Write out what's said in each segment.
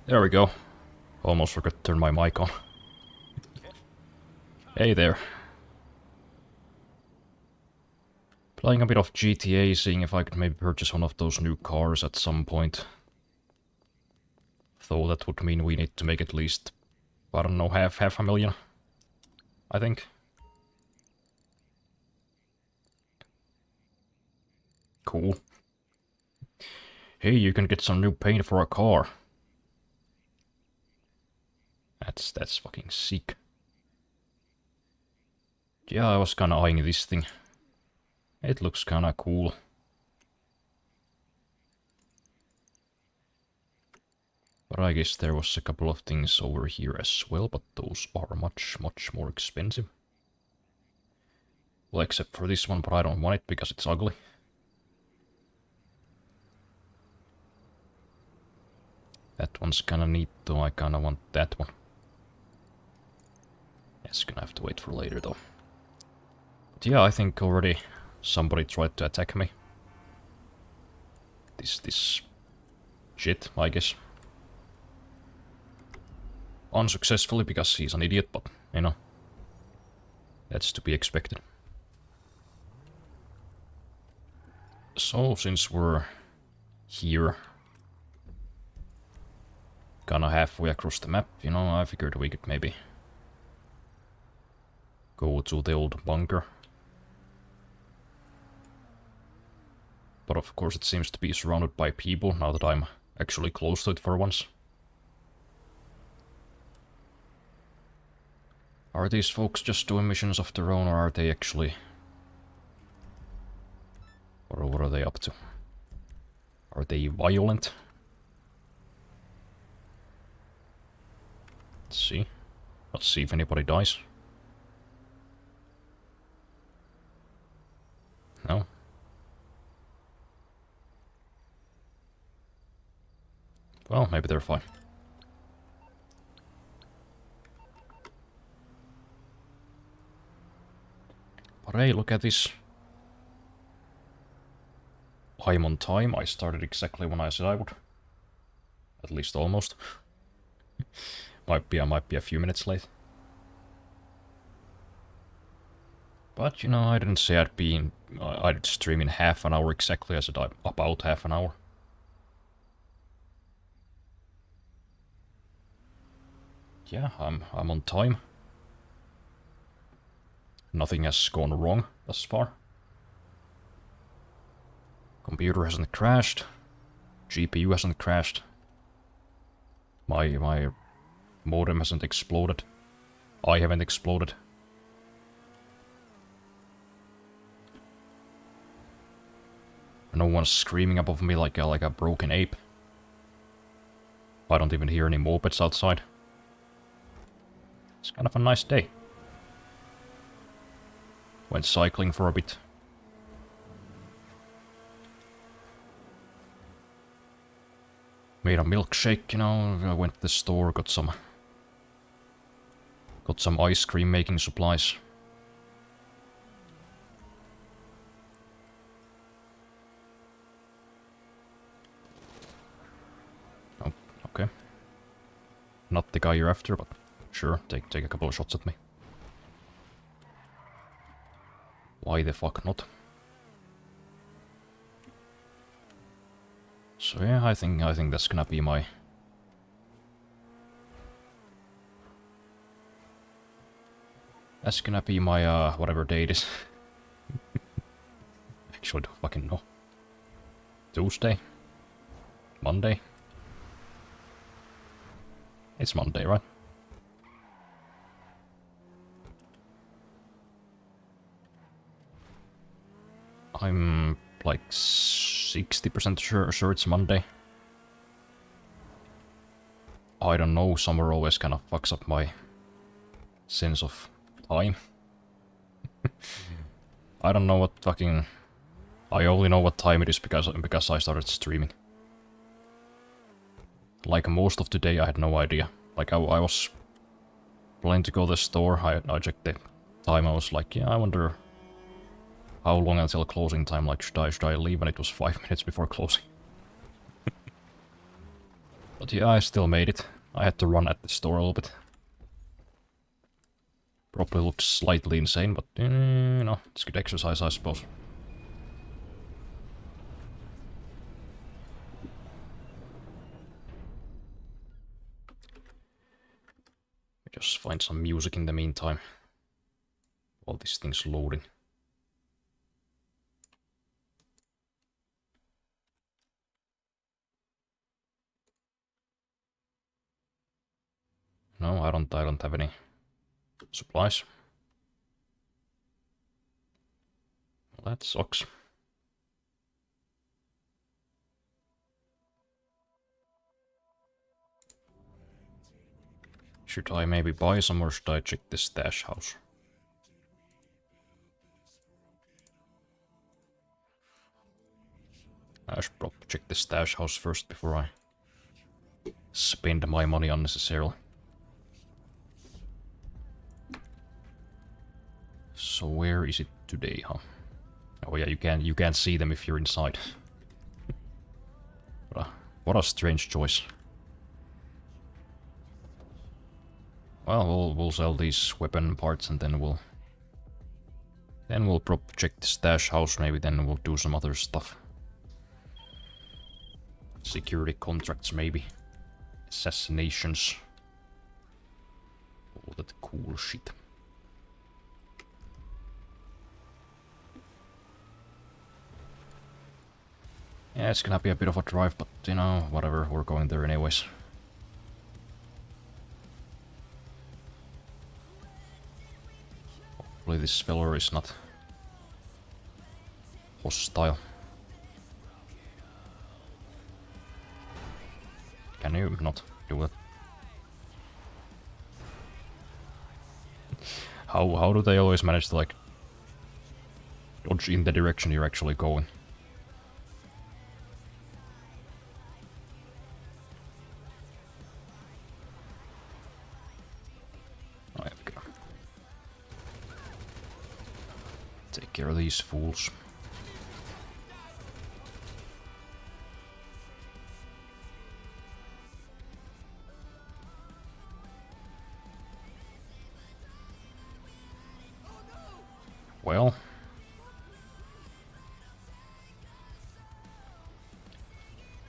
There we go. Almost forgot to turn my mic on. Hey there. Playing a bit of GTA, seeing if I could maybe purchase one of those new cars at some point. Though that would mean we need to make at least, I don't know, half a million, I think. Cool. Hey, you can get some new paint for a car. That's fucking sick. Yeah, I was kinda eyeing this thing. It looks kinda cool. But I guess there was a couple of things over here as well, but those are much more expensive. Well, except for this one, but I don't want it because it's ugly. That one's kinda neat, though I kinda want that one. It's gonna have to wait for later, though. But yeah, I think already somebody tried to attack me. This shit, I guess. Unsuccessfully, because he's an idiot, but, you know. That's to be expected. So, since we're here, kinda halfway across the map, you know, I figured we could maybe go to the old bunker. But of course it seems to be surrounded by people now that I'm actually close to it for once. Are these folks just doing missions of their own, or are they actually... Or what are they up to? Are they violent? Let's see. Let's see if anybody dies. No. Well, maybe they're fine. But hey, look at this. I'm on time. I started exactly when I said I would. At least almost. I might be a few minutes late. But, you know, I didn't say I'd stream in half an hour exactly. I said about half an hour. Yeah, I'm on time. Nothing has gone wrong thus far. Computer hasn't crashed. GPU hasn't crashed. My modem hasn't exploded. I haven't exploded. No one's screaming above me like a broken ape. I don't even hear any mopeds outside. It's kind of a nice day. Went cycling for a bit. Made a milkshake, you know. I went to the store, got some ice cream making supplies. Oh, okay. Not the guy you're after, but sure, take a couple of shots at me. Why the fuck not? So yeah, I think that's gonna be my... That's gonna be my, whatever day it is. Actually, don't fucking know. Tuesday? Monday? It's Monday, right? I'm like 60% sure it's Monday. I don't know, summer always kind of fucks up my sense of time. I don't know what fucking... I only know what time it is because I started streaming. Like most of the day I had no idea. Like I was planning to go to the store, I checked the time, I was like, yeah, I wonder how long until closing time, like should I leave, and it was 5 minutes before closing. But yeah, I still made it. I had to run at the store a little bit. Probably looks slightly insane, but you know, it's good exercise, I suppose. Just find some music in the meantime. While this thing's loading. No, I don't have any supplies. Well, that sucks. Should I maybe buy some or should I check the stash house? I should probably check the stash house first before I spend my money unnecessarily. So where is it today, huh? Oh yeah, you can't see them if you're inside. What a strange choice. Well, we'll sell these weapon parts and then we'll probably check the stash house. Maybe then we'll do some other stuff. Security contracts, maybe. Assassinations. All that cool shit. Yeah, it's gonna be a bit of a drive, but you know, whatever, we're going there anyways. Hopefully this fella is not hostile. Can you not do it? How do they always manage to like dodge in the direction you're actually going? Oh, there we go. Take care of these fools. Well,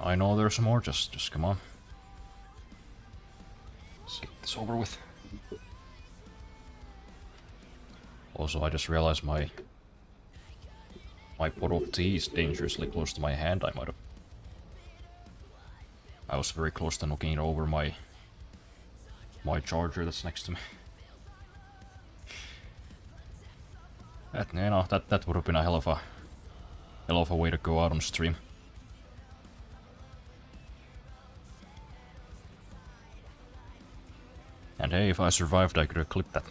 I know there's more, just come on. Let's get this over with. Also, I just realized my pot of tea is dangerously close to my hand. I was very close to knocking it over my charger that's next to me. That would have been a hell of a way to go out on stream. And hey, if I survived, I could have clipped that.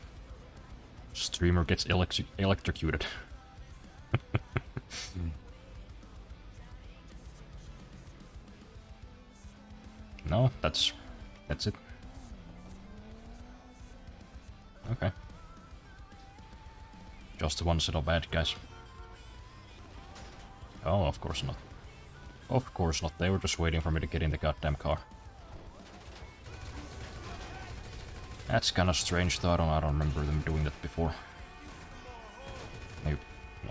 Streamer gets electrocuted. No, that's it. Okay. Just one set of bad guys. Oh, of course not. Of course not, they were just waiting for me to get in the goddamn car. That's kinda strange though, I don't remember them doing that before. Maybe. No.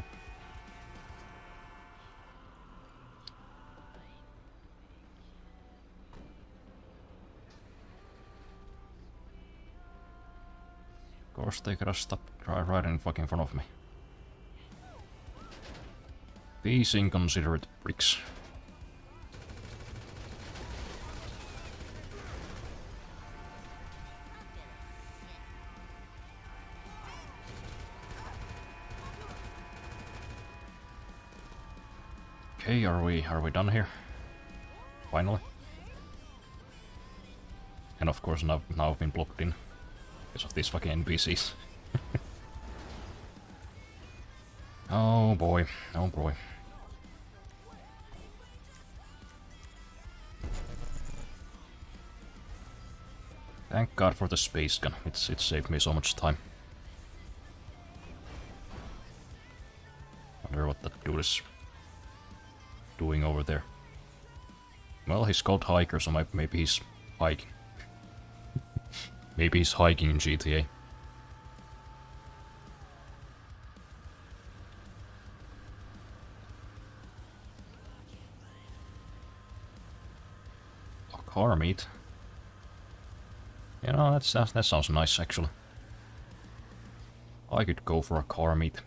Of course they gotta stop right in fucking front of me. These inconsiderate pricks. Okay, are we done here? Finally. And of course now I've been blocked in because of these fucking NPCs. Oh boy, oh boy. Thank God for the space gun. It saved me so much time. Wonder what that dude is doing over there. Well, he's called Hiker, so maybe he's hiking. Maybe he's hiking in GTA. A car meet. You know, that sounds nice, actually. I could go for a car meet.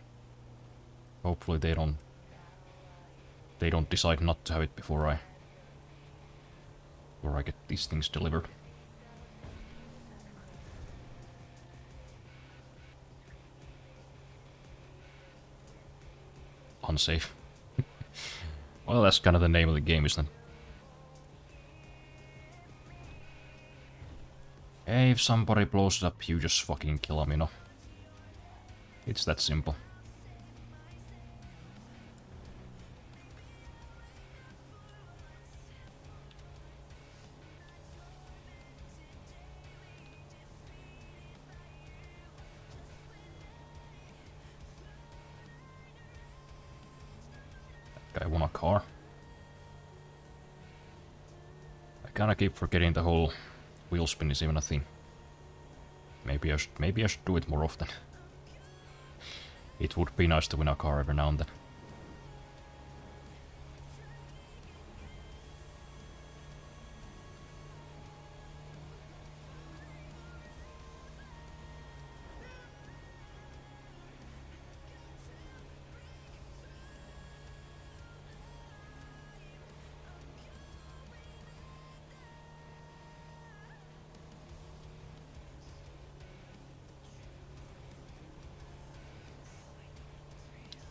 Hopefully they don't decide not to have it before I get these things delivered. Unsafe. Well, that's kind of the name of the game, isn't it? Hey, if somebody blows it up, you just fucking kill him, you know? It's that simple. That guy won a car. I kinda keep forgetting the whole wheel spin is even a thing. Maybe I should do it more often. It would be nice to win a car every now and then.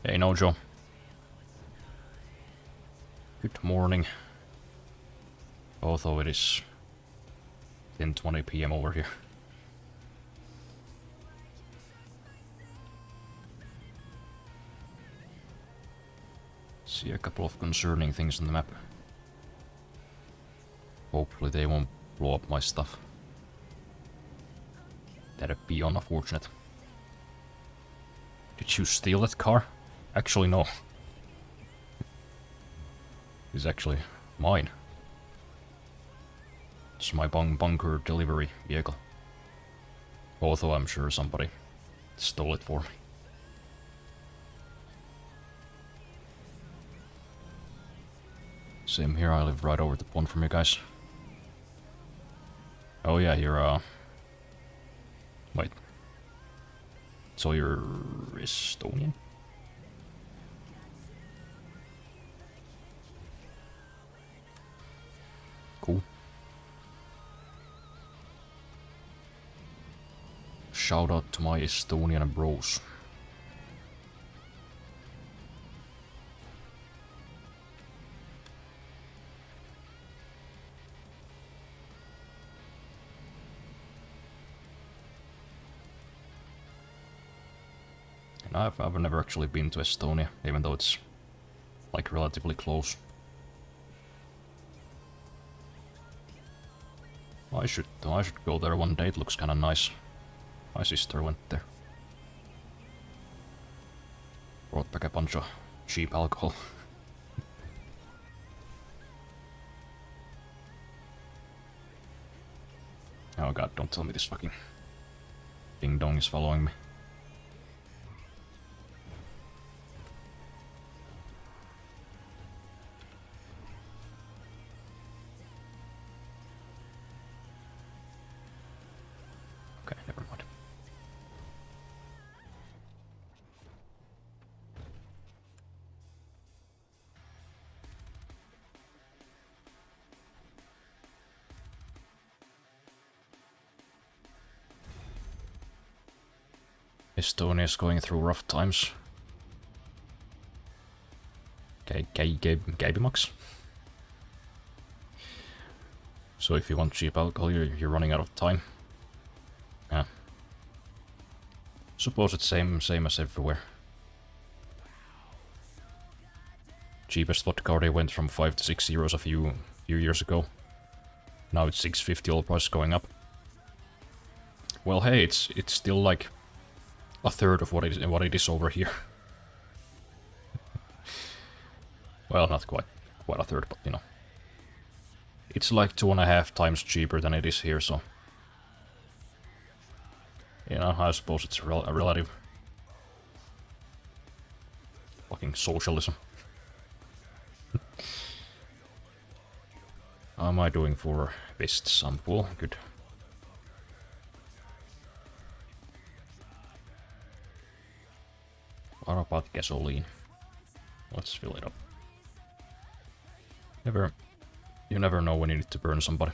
Hey, Nojo. Good morning. Although it is 10:20 PM over here. See a couple of concerning things on the map. Hopefully they won't blow up my stuff. That'd be unfortunate. Did you steal that car? Actually, no. It's actually mine. It's my bunker delivery vehicle. Although I'm sure somebody stole it for me. Same here, I live right over the pond from you guys. Oh yeah, you're wait. So you're Estonian? Cool. Shout out to my Estonian bros. And I've never actually been to Estonia, even though it's like relatively close. I should go there one day, it looks kinda nice. My sister went there. Brought back a bunch of cheap alcohol. Oh god, don't tell me this fucking ding dong is following me. Okay, never mind. Estonia is going through rough times. Gabimax. So if you want cheap alcohol, you're running out of time. Yeah. Suppose it's same as everywhere. Cheapest vodka already went from 5 to 6 euros a few years ago. Now it's 6.50, all prices going up. Well, hey, it's still like a third of what it is over here. Well, not quite a third, but you know. It's like 2.5 times cheaper than it is here, so... You know, I suppose it's a relative. Fucking socialism. How am I doing for best sample? Good. What about gasoline? Let's fill it up. You never know when you need to burn somebody.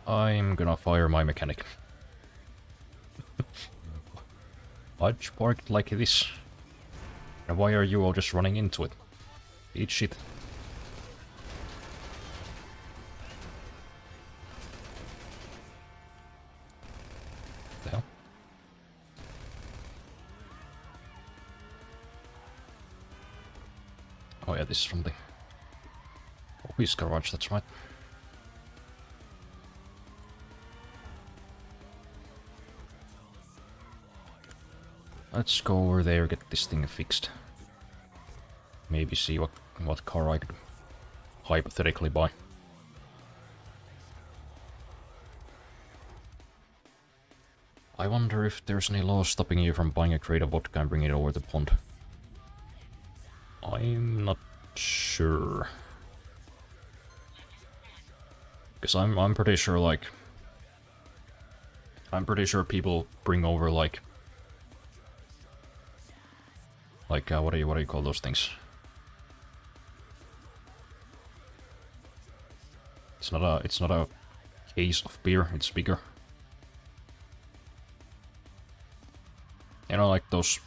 I'm gonna fire my mechanic. Why'd you park it like this? And why are you all just running into it? Eat shit. The hell? Oh yeah, this is from the Hobby's garage, that's right. Let's go over there, get this thing fixed. Maybe see what car I could hypothetically buy. I wonder if there's any law stopping you from buying a crate of vodka and bringing it over the pond. I'm not sure. Because I'm pretty sure, like... I'm pretty sure people bring over, like... what do you call those things? It's not a case of beer, it's bigger. You know, like those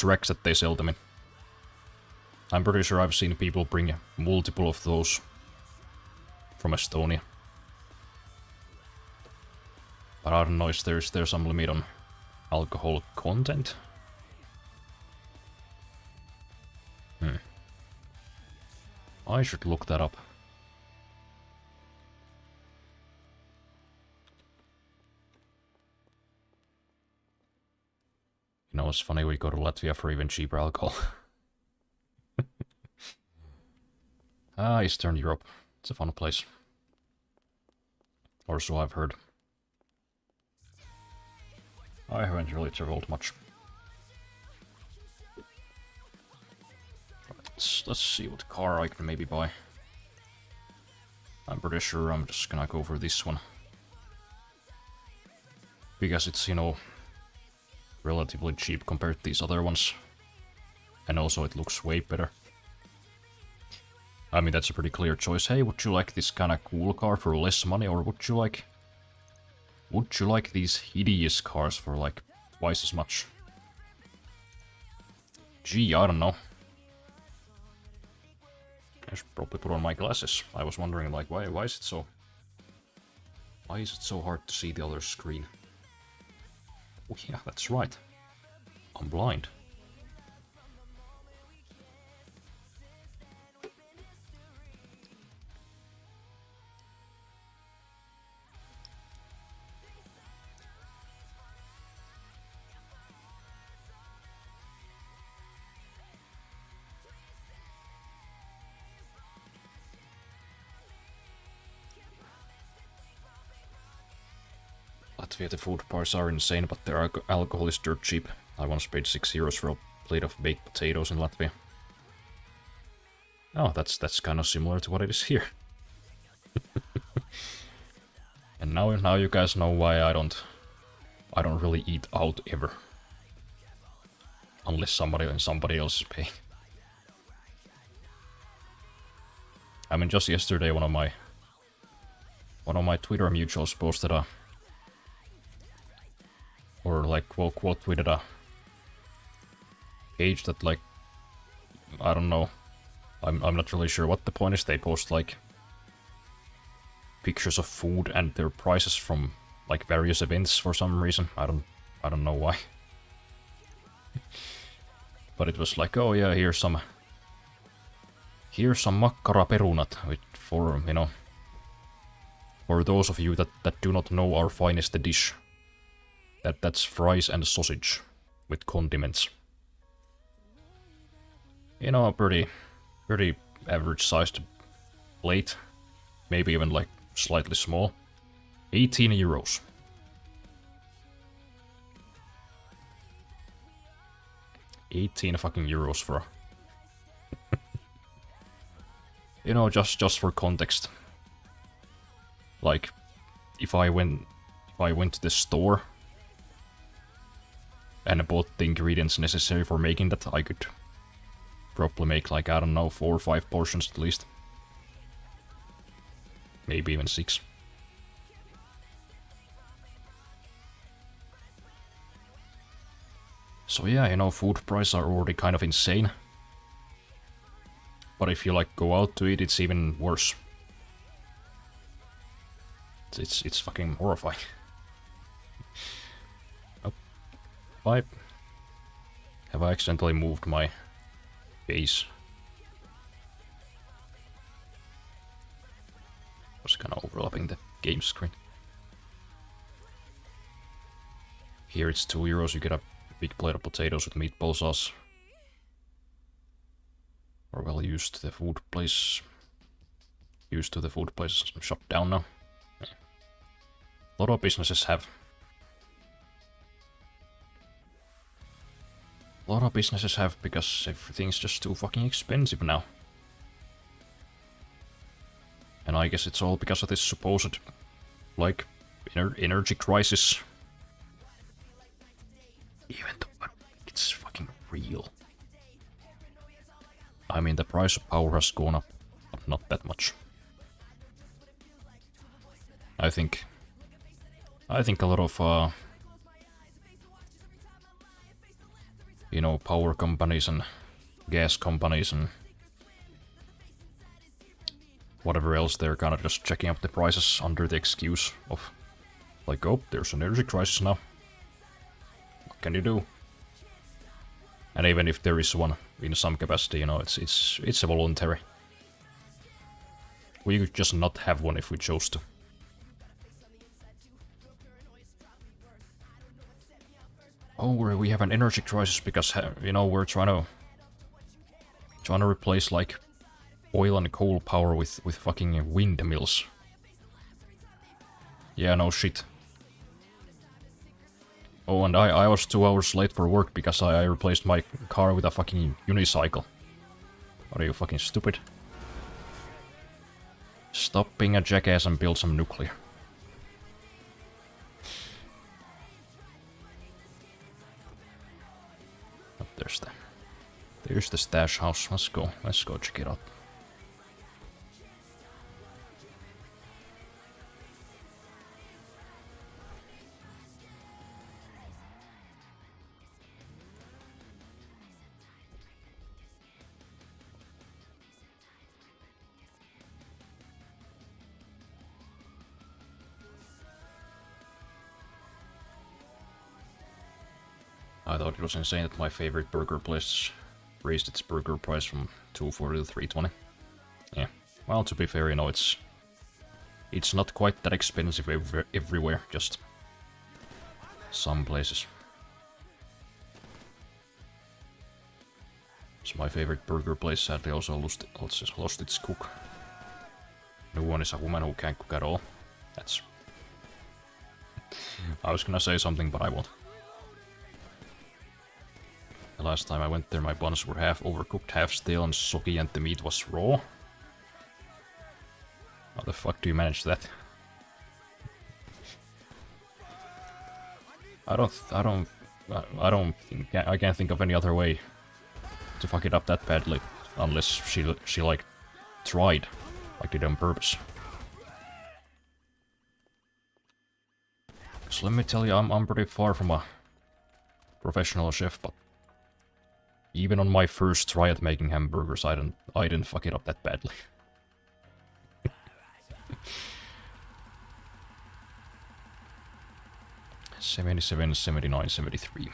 racks that they sell them in. I'm pretty sure I've seen people bring multiple of those from Estonia. But I don't know if there's some limit on alcohol content. I should look that up. You know, it's funny we go to Latvia for even cheaper alcohol. Eastern Europe. It's a fun place. Or so I've heard. I haven't really traveled much. Let's see what car I can maybe buy. I'm pretty sure I'm just gonna go for this one. Because it's, you know, relatively cheap compared to these other ones. And also it looks way better. I mean, that's a pretty clear choice. Hey, would you like this kind of cool car for less money, or would you like these hideous cars for like twice as much? Gee, I don't know. I should probably put on my glasses. I was wondering, like, why is it so hard to see the other screen? Oh yeah, that's right. I'm blind. Latvia, the food bars are insane, but their alcohol is dirt cheap. I once paid €6 for a plate of baked potatoes in Latvia. Oh, that's kind of similar to what it is here. And now you guys know why I don't really eat out ever, unless somebody else is paying. I mean, just yesterday one of my Twitter mutuals posted a, or like quote tweeted a page that, like, I don't know, I'm not really sure what the point is. They post like pictures of food and their prices from like various events for some reason. I don't know why. But it was like, oh yeah, here's some makkaraperunat for, you know, for those of you that do not know our finest dish. That's fries and sausage with condiments. You know, a pretty average sized plate, maybe even like slightly small. 18 euros. 18 fucking euros for you know, just for context. Like, if I went to the store and bought the ingredients necessary for making that, I could probably make like, I don't know, 4 or 5 portions at least. Maybe even 6. So yeah, you know, food prices are already kind of insane. But if you like go out to eat, it's even worse. It's fucking horrifying. Oh, have I accidentally moved my base? I was kind of overlapping the game screen. Here it's 2 euros, you get a big plate of potatoes with meatball sauce. Or well, used to the food place shut down now. Yeah. A lot of businesses have. A lot of businesses have, because everything's just too fucking expensive now. And I guess it's all because of this supposed, like, energy crisis. Even though it's fucking real. I mean, the price of power has gone up, but not that much. I think a lot of, you know, power companies and gas companies and whatever else, they're kind of just checking up the prices under the excuse of, like, oh, there's an energy crisis now. What can you do? And even if there is one in some capacity, you know, it's a voluntary. We could just not have one if we chose to. Oh, we have an energy crisis because, you know, we're trying to replace like oil and coal power with fucking windmills. Yeah, no shit. Oh, and I was 2 hours late for work because I replaced my car with a fucking unicycle. Are you fucking stupid? Stop being a jackass and build some nuclear. Oh, there's the stash house. Let's go check it out. I thought it was insane that my favorite burger place raised its burger price from 240 to 320. Yeah, well, to be fair, you know, it's not quite that expensive everywhere, just some places. So my favorite burger place sadly also lost its cook. No one is a woman who can't cook at all. That's... I was gonna say something, but I won't. The last time I went there, my buns were half overcooked, half stale and soggy, and the meat was raw. How the fuck do you manage that? I can't think of any other way to fuck it up that badly, unless she like tried, like did on purpose. So let me tell you, I'm pretty far from a professional chef, but even on my first try at making hamburgers, I didn't fuck it up that badly. 77, 79, 73.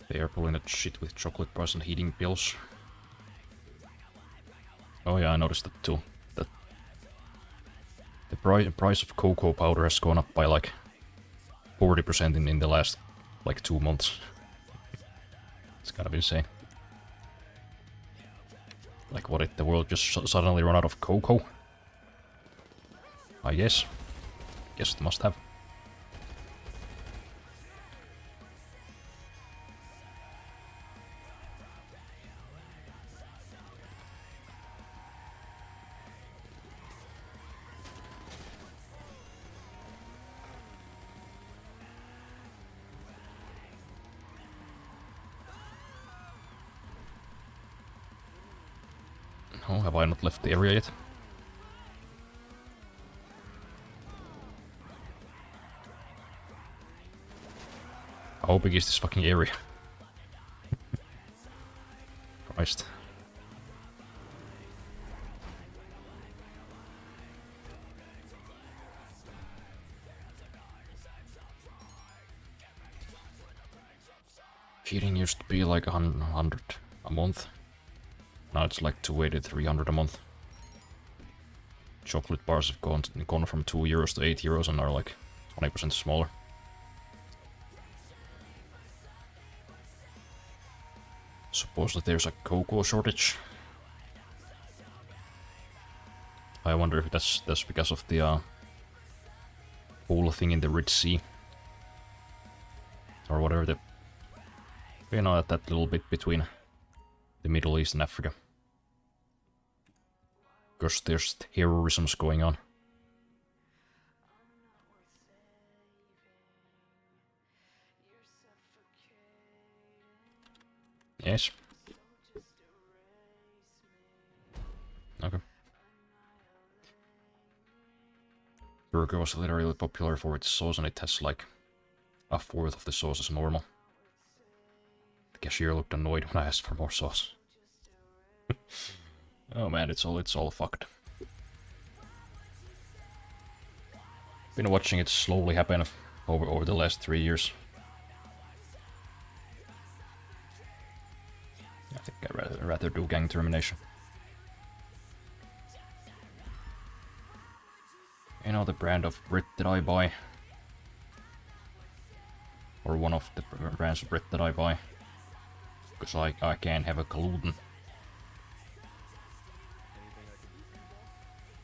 They are pulling that shit with chocolate bars and heating pills. Oh yeah, I noticed that too. That the price of cocoa powder has gone up by like 40% in the last like 2 months. It's kind of insane. Like what, did the world just suddenly run out of cocoa? I guess. Guess it must have. Oh, have I not left the area yet? How big is this fucking area? Christ. Feeding used to be like 100 a month. Now it's like 280, 300 a month. Chocolate bars have gone from 2 euros to 8 euros and are like 20% smaller. Supposedly there's a cocoa shortage. I wonder if that's because of the whole thing in the Red Sea. Or whatever the... You know, that little bit between the Middle East and Africa. Because there's terrorisms going on. Yes. Okay. Burger was literally popular for its sauce and it has like a fourth of the sauce as normal. The cashier looked annoyed when I asked for more sauce. Oh man, it's all fucked. Been watching it slowly happen over the last 3 years. I think I'd rather do gang termination. You know the brand of Brit that I buy? Or one of the brands of Brit that I buy? Because I can't have a gluten.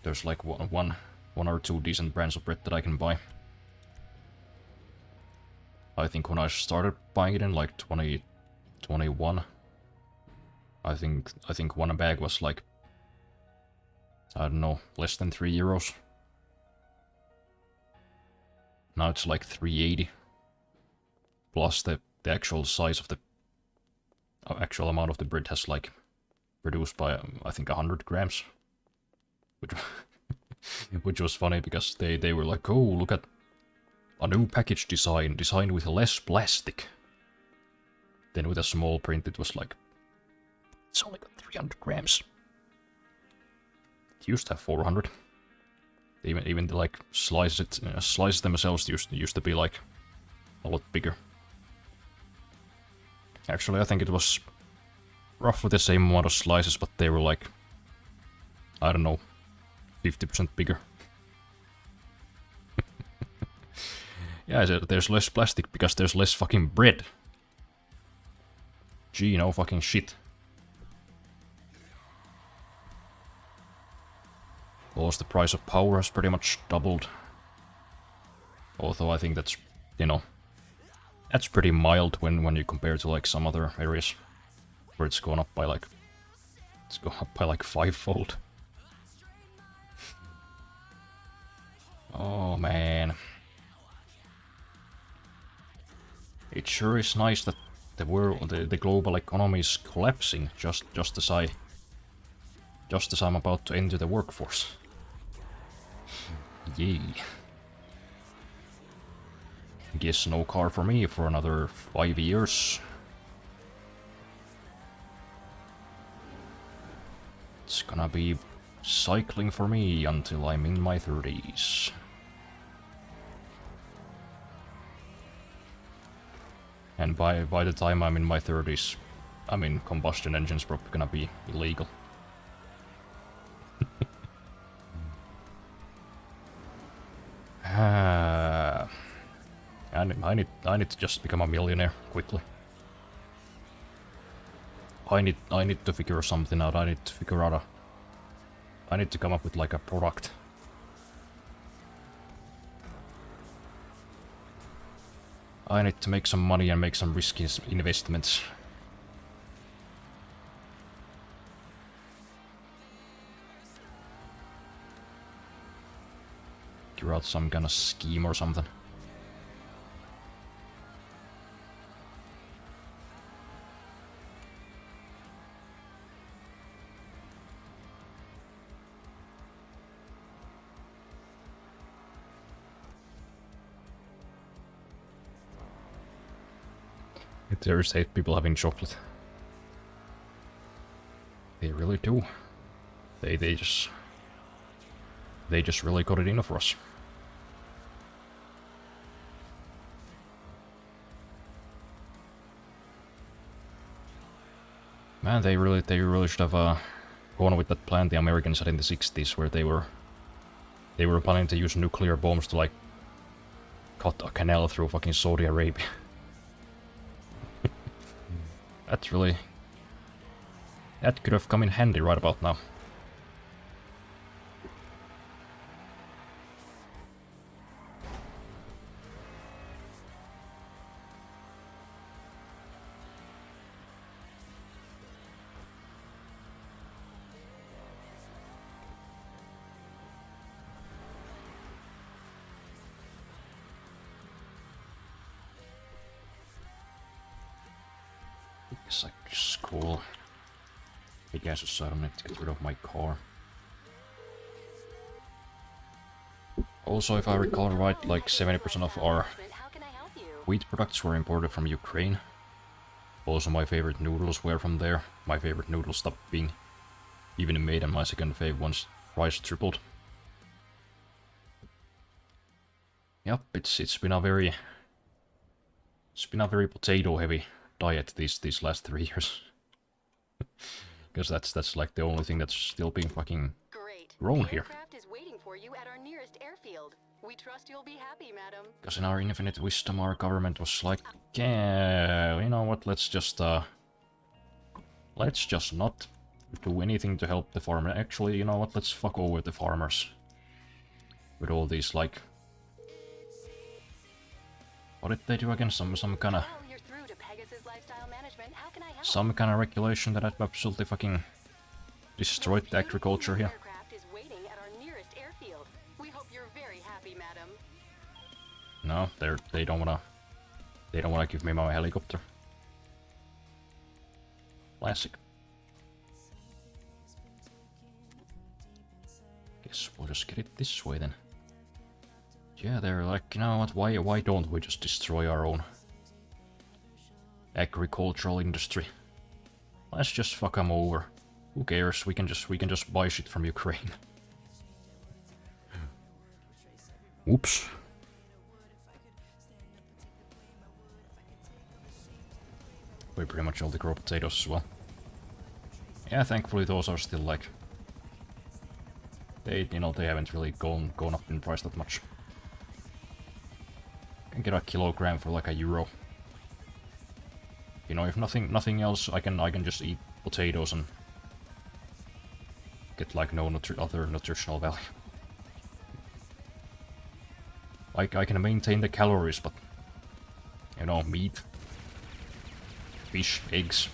There's like one or two decent brands of Brit that I can buy. I think when I started buying it in like 2021, I think one bag was like, I don't know, less than 3 euros. Now it's like 3.80. Plus the actual size of the actual amount of the bread has like reduced by I think 100 grams. Which was funny because they were like, oh, look at a new package designed with less plastic. Then with a small print it was like, it's only got 300 grams. It used to have 400. Even the like slices themselves used to be like a lot bigger. Actually, I think it was roughly the same amount of slices, but they were like, I don't know, 50% bigger. Yeah, there's less plastic because there's less fucking bread. Gee, no fucking shit. Plus, the price of power has pretty much doubled. Although I think that's, you know, that's pretty mild when you compare to like some other areas where it's gone up by like, fivefold. Oh man. It sure is nice that the world, the global economy is collapsing just as I'm about to enter the workforce. yeah. Guess no car for me for another 5 years. It's gonna be cycling for me until I'm in my 30s. And by the time I'm in my 30s, I mean, combustion engine's probably gonna be illegal. I need to just become a millionaire quickly. I need to figure something out. I need to figure out I need to come up with like a product. I need to make some money and make some risky investments. Figure out some kind of scheme or something. There's 8 people having chocolate. They really do. They just really got it in for us. Man, they really should have gone with that plan the Americans had in the 60s, where they were planning to use nuclear bombs to like cut a canal through fucking Saudi Arabia. That could have come in handy right about now. It's like school. I guess I don't need to get rid of my car. Also, if I recall right, like 70% of our wheat products were imported from Ukraine. Also, my favorite noodles were from there. My favorite noodles stopped being even made, and my second fave one's price tripled. Yep, it's been a very potato heavy diet these last 3 years. Because that's like the only thing that's still being fucking grown here. We trust you'll be happy, madam. Because in our infinite wisdom, our government was like, yeah, you know what, let's just not do anything to help the farmer. Actually, you know what, let's fuck over the farmers. With all these, like... What did they do again? Some kind of... Some kind of regulation that absolutely fucking destroyed the agriculture here. No, they don't wanna give me my helicopter. Classic. Guess we'll just get it this way then. Yeah, they're like, you know what? Why don't we just destroy our own agricultural industry? Let's just fuck them over. Who cares? We can just buy shit from Ukraine. Oops. We pretty much all the grow potatoes as well. Yeah, thankfully those are still like... They haven't really gone up in price that much. Can get a kilogram for like €1. You know, if nothing else, I can just eat potatoes and get like no other nutritional value. Like I can maintain the calories, but you know, meat, fish, eggs,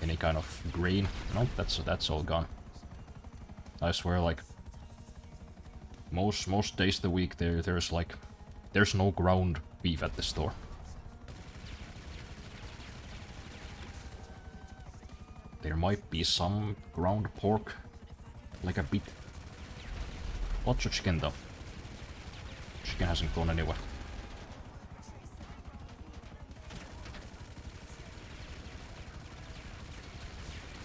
any kind of grain, no, that's all gone. I swear, like most days of the week, there's no ground beef at the store. There might be some ground pork, like a bit, Lots of chicken though. Chicken hasn't gone anywhere.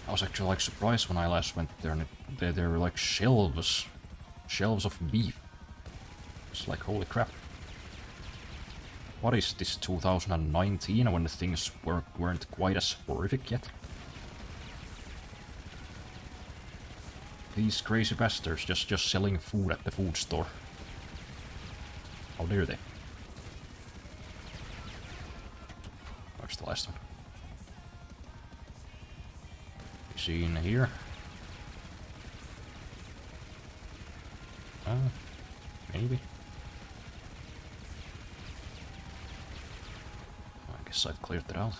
I was actually like surprised when I last went there, and there were like shelves of beef. It's like holy crap. What is this 2019 when the things weren't quite as horrific yet? These crazy bastards just selling food at the food store. How dare they? Where's the last one? Is he in here? Maybe. I guess I've cleared it out.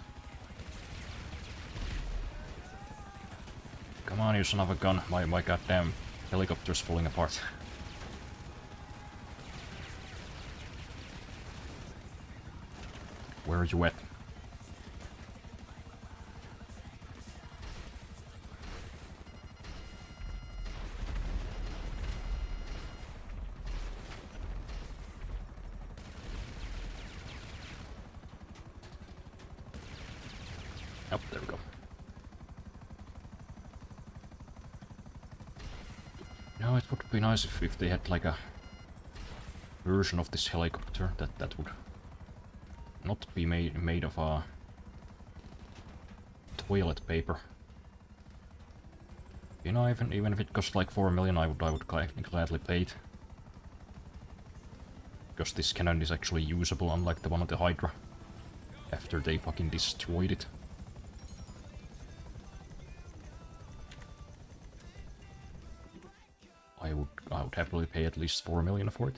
Come on, you son of a gun. My goddamn helicopter's falling apart. Where are you at? Oh, there we go. No, it would be nice if they had like a version of this helicopter that would not be made of toilet paper. You know, even if it cost like 4 million, I would gladly pay it. Because this cannon is actually usable, unlike the one on the Hydra. After they fucking destroyed it. I would happily pay at least 4 million for it.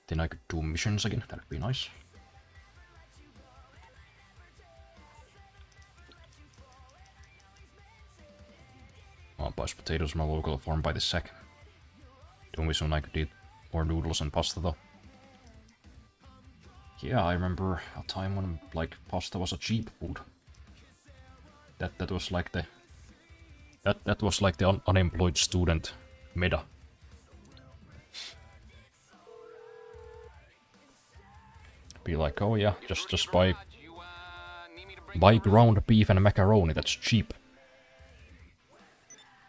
Then I could do missions again, that'd be nice. I'll buy potatoes from a local farm by the sack. Don't we soon I could eat more noodles and pasta though. Yeah, I remember a time when like pasta was a cheap food. That was like the that was like the unemployed student meta. Be like, oh yeah, just buy ground beef and macaroni, that's cheap.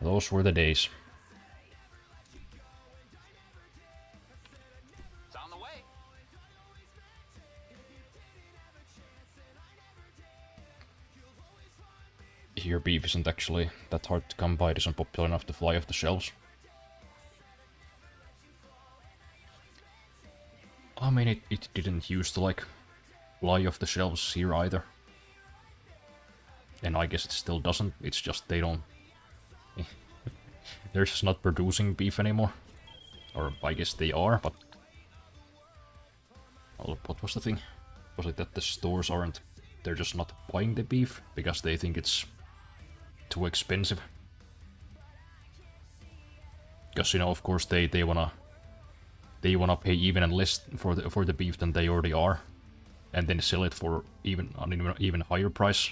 Those were the days. It's on the way. Here beef isn't actually that hard to come by, it isn't popular enough to fly off the shelves. I mean, it didn't used to like fly off the shelves here either. And I guess it still doesn't, it's just they don't... They're just not producing beef anymore. Or I guess they are, but... Well, what was the thing? Was it that the stores aren't... They're just not buying the beef because they think it's too expensive? Because, you know, of course they wanna pay even less for the beef than they already are, and then sell it for an even higher price.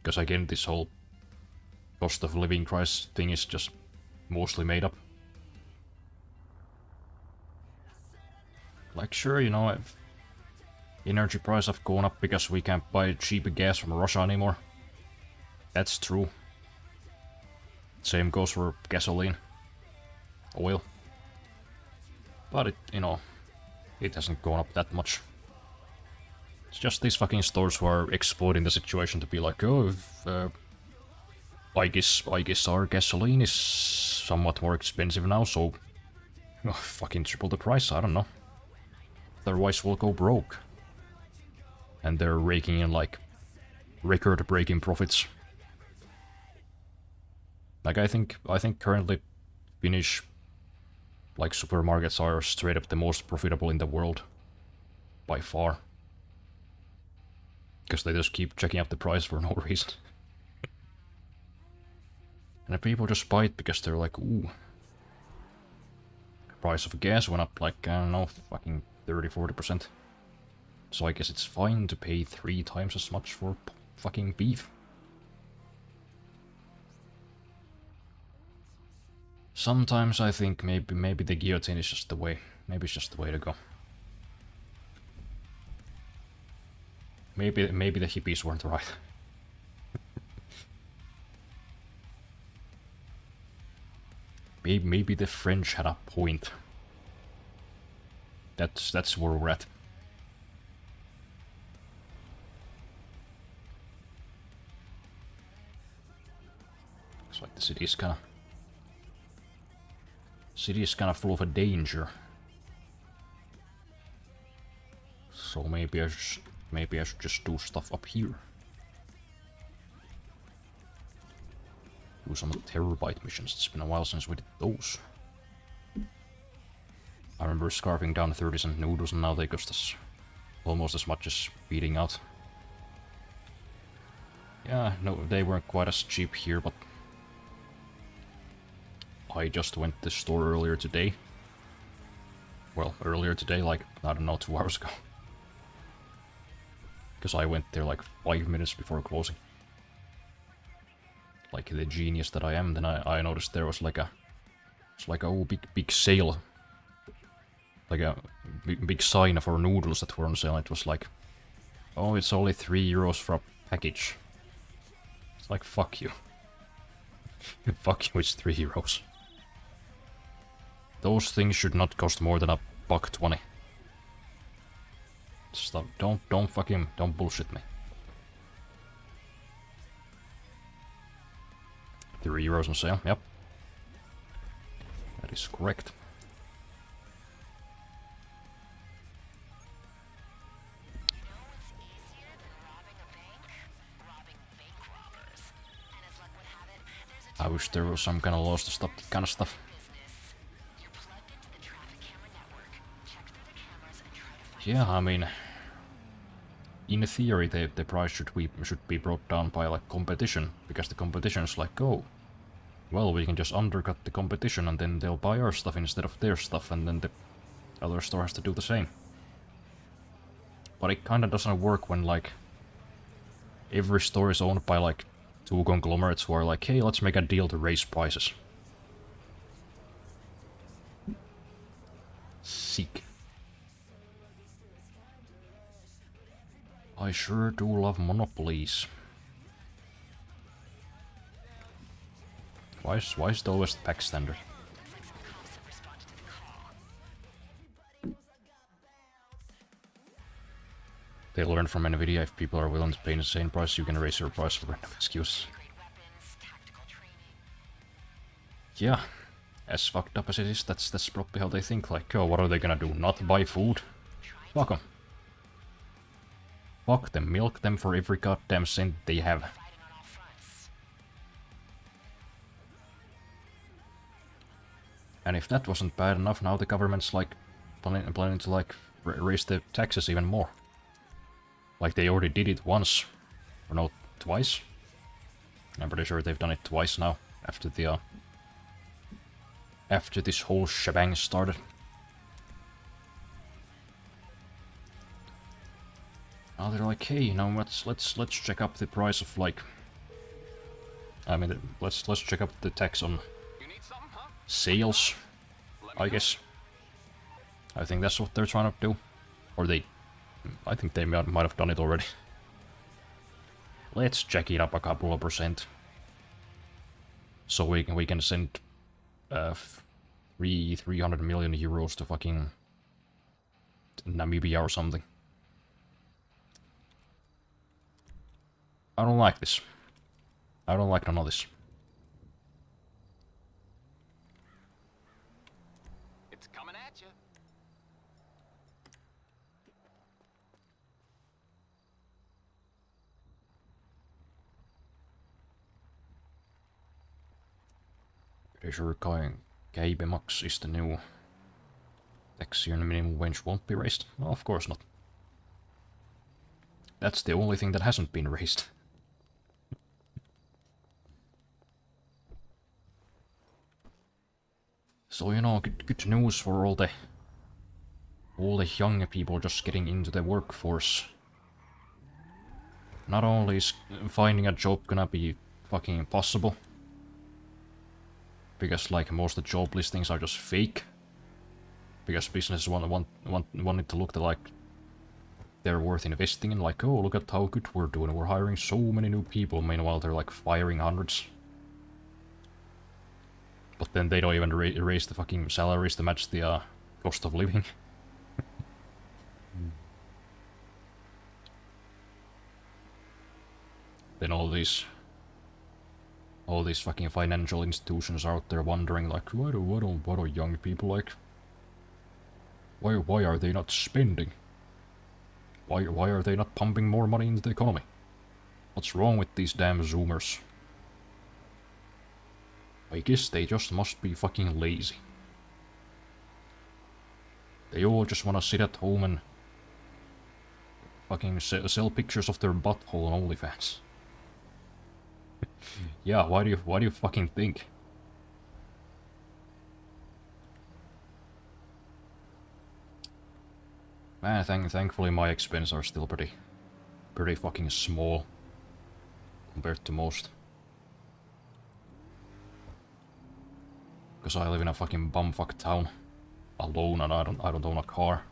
Because again, this whole cost of living crisis thing is just mostly made up. Like, sure, you know, if energy prices have gone up because we can't buy cheap gas from Russia anymore. That's true. Same goes for gasoline, oil. But it, you know, it hasn't gone up that much. It's just these fucking stores who are exploiting the situation to be like, oh, I guess our gasoline is somewhat more expensive now, so fucking triple the price. I don't know. Otherwise, we'll go broke. And they're raking in like record-breaking profits. Like I think currently Finnish like supermarkets are straight up the most profitable in the world by far. Because they just keep checking up the price for no reason. And the people just buy it because they're like, ooh. The price of gas went up like, I don't know, fucking 30-40%. So I guess it's fine to pay 3 times as much for fucking beef. Sometimes I think maybe the guillotine is just the way. Maybe it's just the way to go. Maybe the hippies weren't right. Maybe the French had a point. That's where we're at. Looks like the city is kinda full of a danger. So maybe I should just do stuff up here. Do some Terabyte missions. It's been a while since we did those. I remember scarfing down 30-cent noodles and now they cost us almost as much as beating out. Yeah, no, they weren't quite as cheap here, but I just went to the store earlier today. Well, earlier today, like, I don't know, 2 hours ago. Because I went there like 5 minutes before closing. Like the genius that I am, then I noticed there was like a... It's like a big sale. Like a big sign for noodles that were on sale. It was like, oh, it's only €3 for a package. It's like, fuck you. Fuck you, it's €3. Those things should not cost more than $1.20. Stop! Don't fucking bullshit me. €3 on sale. Yep, that is correct. I wish there was some kind of laws to stop that kind of stuff. Yeah, I mean, in theory, the price should be brought down by like competition, because the competition is like, oh, well, we can just undercut the competition and then they'll buy our stuff instead of their stuff, and then the other store has to do the same. But it kinda doesn't work when like every store is owned by like 2 conglomerates who are like, hey, let's make a deal to raise prices. Sick. I sure do love monopolies. Why is it always the pack standard? They learned from Nvidia, if people are willing to pay an insane price, you can raise your price for random excuse. Yeah, as fucked up as it is, that's probably how they think. Like, oh, what are they gonna do? Not buy food? Fuck them. Fuck them, milk them for every goddamn cent they have. And if that wasn't bad enough, now the government's like planning to like raise the taxes even more. Like they already did it once, or no, twice. I'm pretty sure they've done it twice now after the after this whole shebang started. Now they're like, hey, you know, let's check up the price of like. I mean, let's check up the tax on sales, I guess. I think that's what they're trying to do, or I think they might have done it already. Let's jack it up a couple of percent, so we can send 300 million euros to fucking Namibia or something. I don't like this. I don't like none of this. It's coming at you. Pretty sure Käibemaks is the new tax here, and minimum wage won't be raised. Well, of course not. That's the only thing that hasn't been raised. So, you know, good news for all the young people just getting into the workforce. Not only is finding a job gonna be fucking impossible, Because like most of the job listings are just fake. Because businesses want it to look like they're worth investing in, like, oh, look at how good we're doing, we're hiring so many new people, meanwhile they're like firing hundreds. But then they don't even raise the fucking salaries to match the cost of living. Then all these fucking financial institutions are out there wondering, like, what are young people like? Why are they not spending? Why are they not pumping more money into the economy? What's wrong with these damn Zoomers? I guess they just must be fucking lazy. They all just wanna sit at home and fucking sell pictures of their butthole on OnlyFans. Yeah, why do you fucking think? Man, thankfully my expenses are still pretty fucking small compared to most. Because I live in a fucking bumfuck town alone and I don't own a car.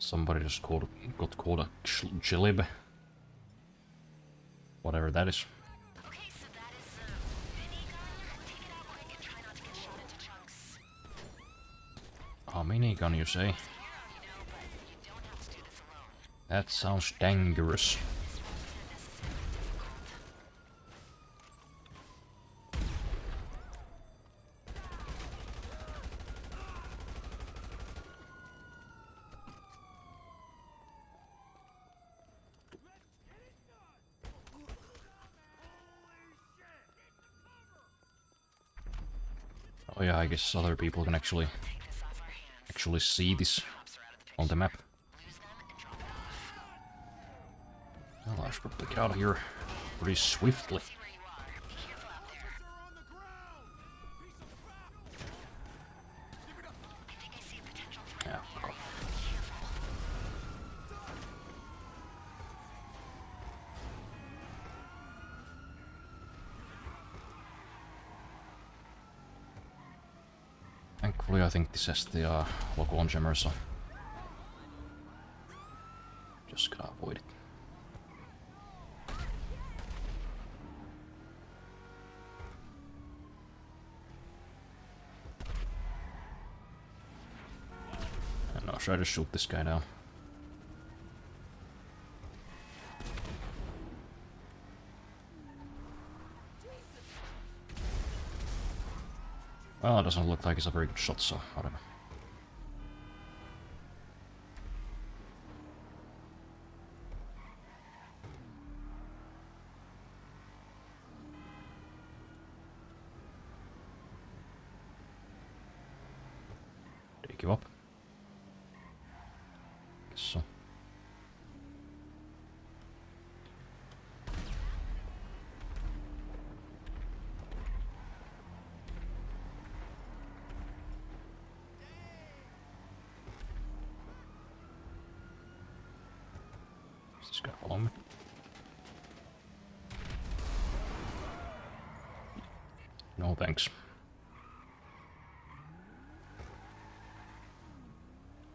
Somebody just got called a jilib. Whatever that is. Okay, so that is a minigun. Take it out quick and try not to get shot into chunks. A minigun, you say? You know, but you don't have to do this alone. That sounds dangerous. Oh yeah, I guess other people can actually see this on the map. Well, I should probably get out of here pretty swiftly. Yeah, fuck off. Thankfully, I think this has the local on jammer, so just gotta avoid it. And now should I just shoot this guy down? Well, it doesn't look like he's a very good shot, so whatever. Did he give up? Guess so. Is this guy following me? No thanks.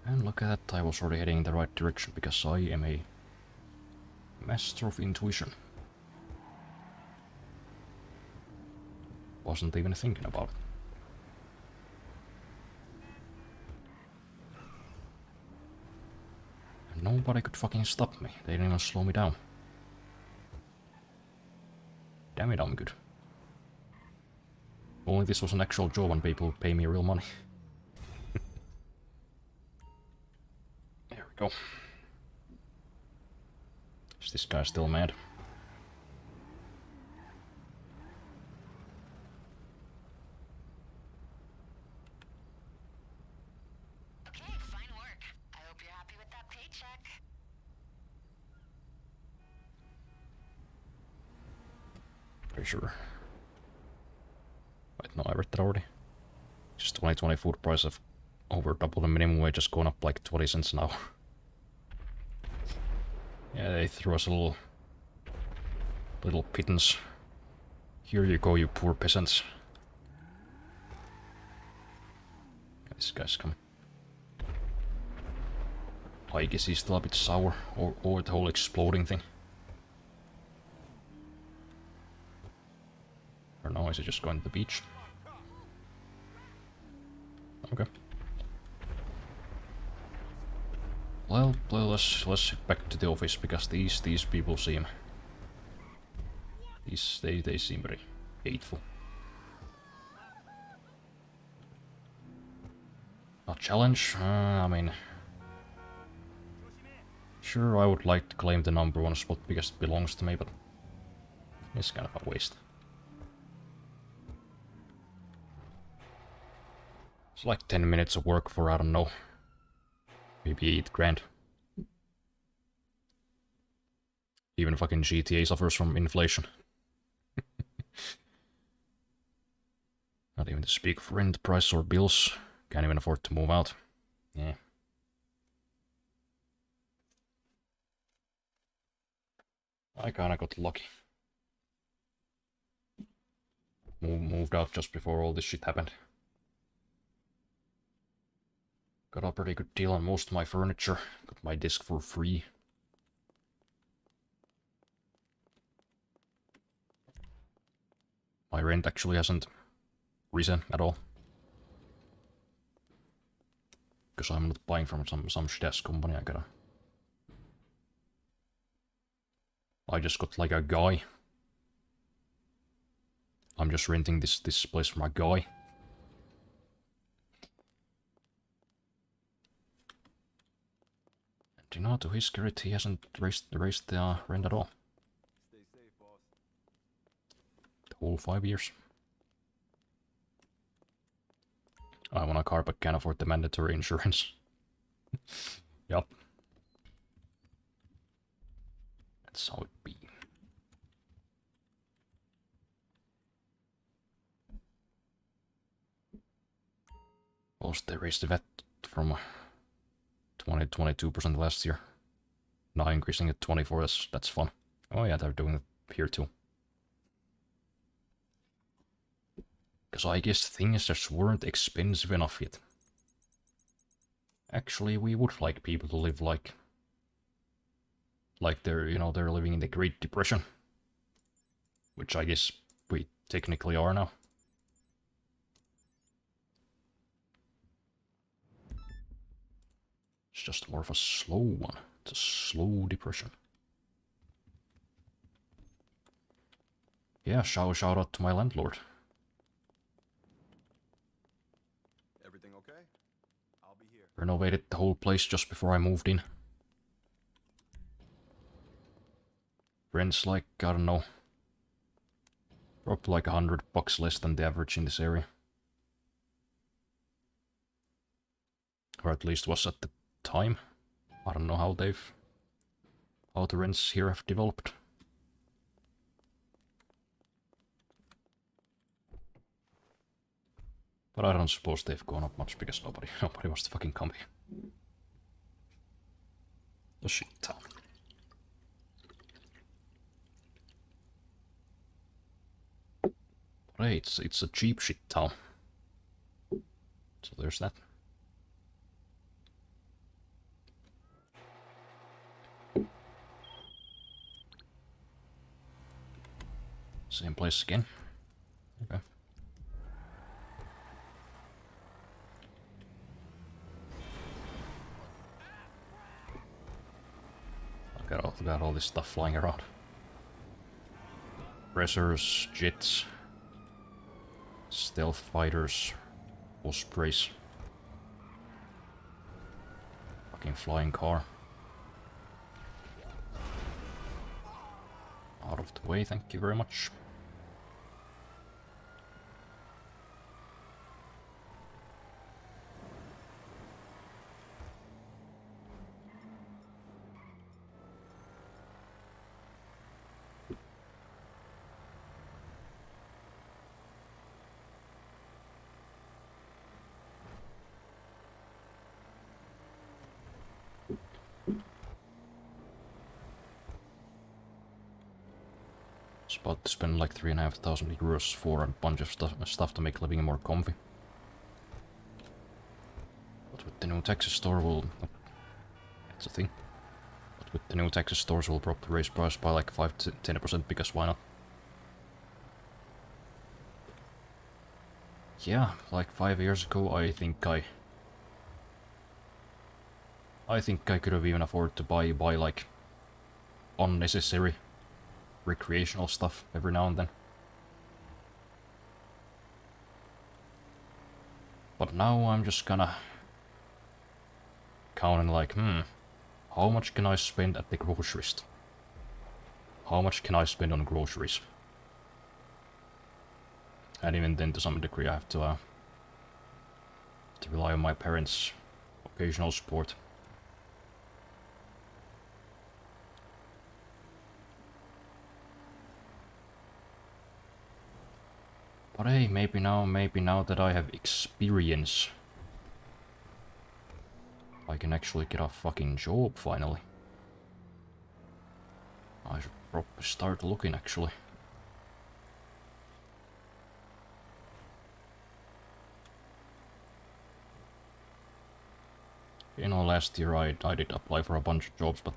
And look at that, I was already heading in the right direction because I am a master of intuition. Wasn't even thinking about it. And nobody could fucking stop me. They didn't even slow me down. Damn it, I'm good. Only this was an actual job and people would pay me real money. There we go. Is this guy still mad? Pretty sure. Wait, no, I read that already. Just 2020 food price of over double the minimum wage, just going up like 20 cents now. Yeah, they threw us a little pittance. Here you go, you poor peasants. This guy's coming. I guess he's still a bit sour over the whole exploding thing. Or no, is he just going to the beach? Okay. Well, let's get back to the office because these people seem they seem very hateful. A challenge? I mean, sure, I would like to claim the #1 spot because it belongs to me, but it's kind of a waste. It's like 10 minutes of work for, I don't know, maybe 8 grand. Even fucking GTA suffers from inflation. Not even to speak of rent, price, or bills. Can't even afford to move out. Yeah. I kinda got lucky. Moved out just before all this shit happened. Got a pretty good deal on most of my furniture. Got my disc for free. My rent actually hasn't risen at all. Because I'm not buying from some shit-ass company. I just got like a guy. I'm just renting this place from a guy. And you know, to his credit, he hasn't raised the rent at all. Stay safe, boss. The whole 5 years. I want a car but can't afford the mandatory insurance. Yup. That's how it be. Also, they raised the VAT from 20 to 22% last year. Now increasing it 24, that's fun. Oh yeah, they're doing it here too. Because I guess things just weren't expensive enough yet. Actually, we would like people to live like they're, you know, they're living in the Great Depression. Which I guess we technically are now. It's just more of a slow one. It's a slow depression. Yeah, shout out to my landlord. Everything okay? I'll be here. Renovated the whole place just before I moved in. Rent's like, I don't know, probably like $100 less than the average in this area. Or at least was at the time. I don't know how the rents here have developed. But I don't suppose they've gone up much because nobody wants to fucking come here. The shit town. But hey, it's a cheap shit town. So there's that. Same place again. Okay. Got all this stuff flying around. Pressers, jets, stealth fighters, ospreys. Fucking flying car. Out of the way, thank you very much. It's about to spend like 3,500 euros for a bunch of stuff to make living more comfy. But with the new Texas store that's a thing. But with the new Texas stores we'll probably raise price by like 5 to 10% because why not? Yeah, like 5 years ago I think I could have even afforded to buy like unnecessary recreational stuff every now and then. But now I'm just gonna counting like, how much can I spend at the groceries? How much can I spend on groceries? And even then, to some degree, I have to rely on my parents' occasional support. But hey, maybe now that I have experience, I can actually get a fucking job finally. I should probably start looking actually. You know, last year I did apply for a bunch of jobs, but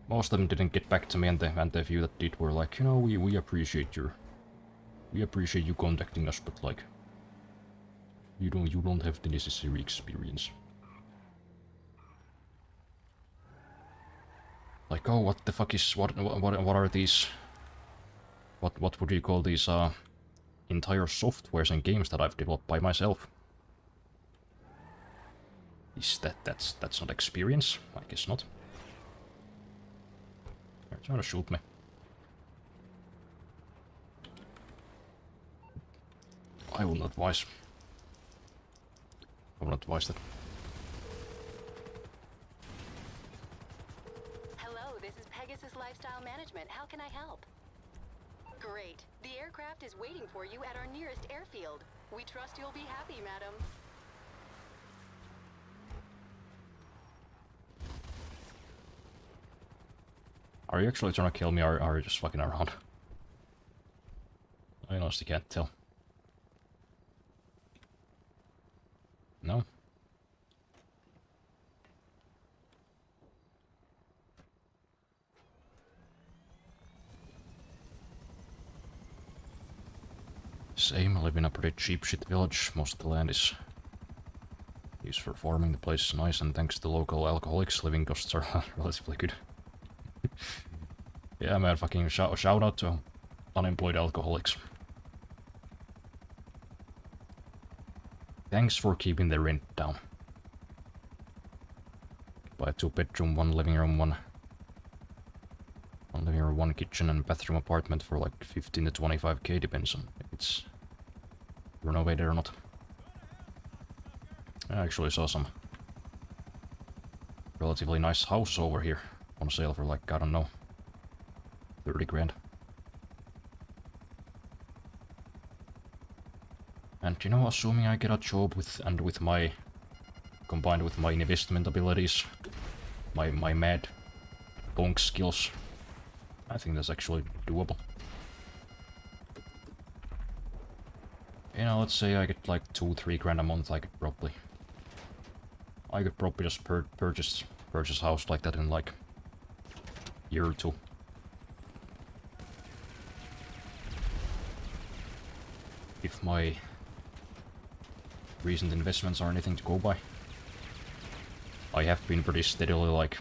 most of them didn't get back to me, and the few that did were like, you know, we appreciate you contacting us, but like, you don't have the necessary experience. Like, oh, what the fuck is what are these? What would you call these entire softwares and games that I've developed by myself? Is that's not experience? I guess not. They're trying to shoot me. I will not advise. I will not advise that. Hello, this is Pegasus Lifestyle Management. How can I help? Great. The aircraft is waiting for you at our nearest airfield. We trust you'll be happy, madam. Are you actually trying to kill me, or are you just fucking around? I honestly can't tell. No? Same, I live in a pretty cheap shit village. Most of the land is used for farming. The place is nice, and thanks to local alcoholics, living costs are relatively good. Yeah, man, fucking shout out to unemployed alcoholics. Thanks for keeping the rent down. Buy a 2-bedroom, 1 living room, one living room, 1 kitchen and bathroom apartment for like 15 to 25k, depends on if it's renovated or not. I actually saw some relatively nice house over here on sale for like, I don't know, 30 grand. And you know, assuming I get a job with my, combined with my investment abilities, my mad bonk skills, I think that's actually doable. You know, let's say I get like 2-3 grand a month, I could probably just purchase a house like that in like a year or two. If my recent investments are anything to go by. I have been pretty steadily like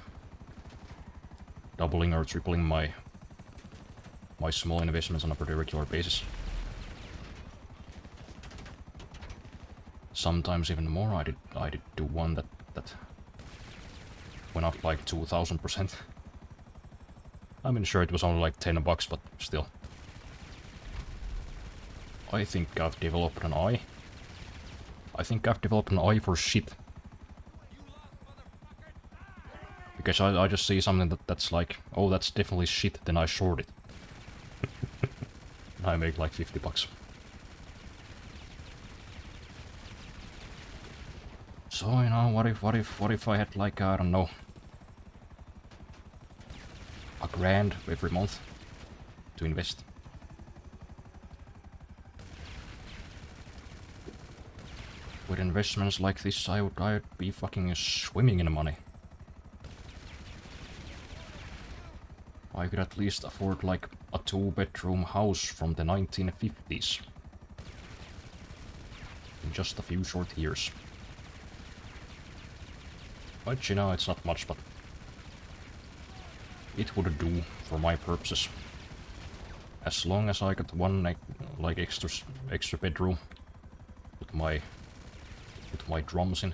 doubling or tripling my small investments on a pretty regular basis. Sometimes even more. I did do one that went up like 2000%. I mean, sure, it was only like $10, but still. I think I've developed an eye. I think I've developed an eye for shit. Because I just see something that's like, oh, that's definitely shit, then I short it. And I make like $50. So, you know, what if I had like, I don't know, $1,000 every month? to invest. With investments like this, I'd be fucking swimming in money. I could at least afford like a 2-bedroom house from the 1950s. In just a few short years. But you know, it's not much, but it would do for my purposes. As long as I got one like extra bedroom with my drums in.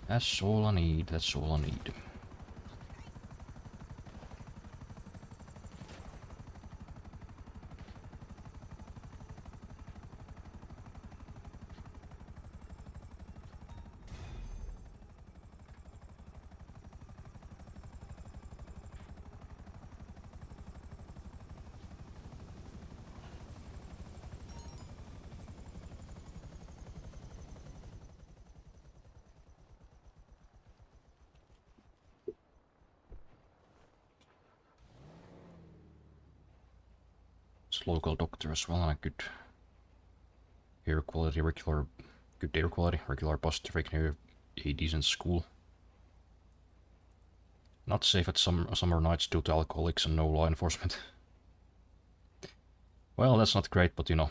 That's all I need, that's all I need. Local doctor as well, and a good air quality, good air quality, regular bus traffic near a decent school. Not safe at summer nights due to alcoholics and no law enforcement. Well, that's not great, but you know.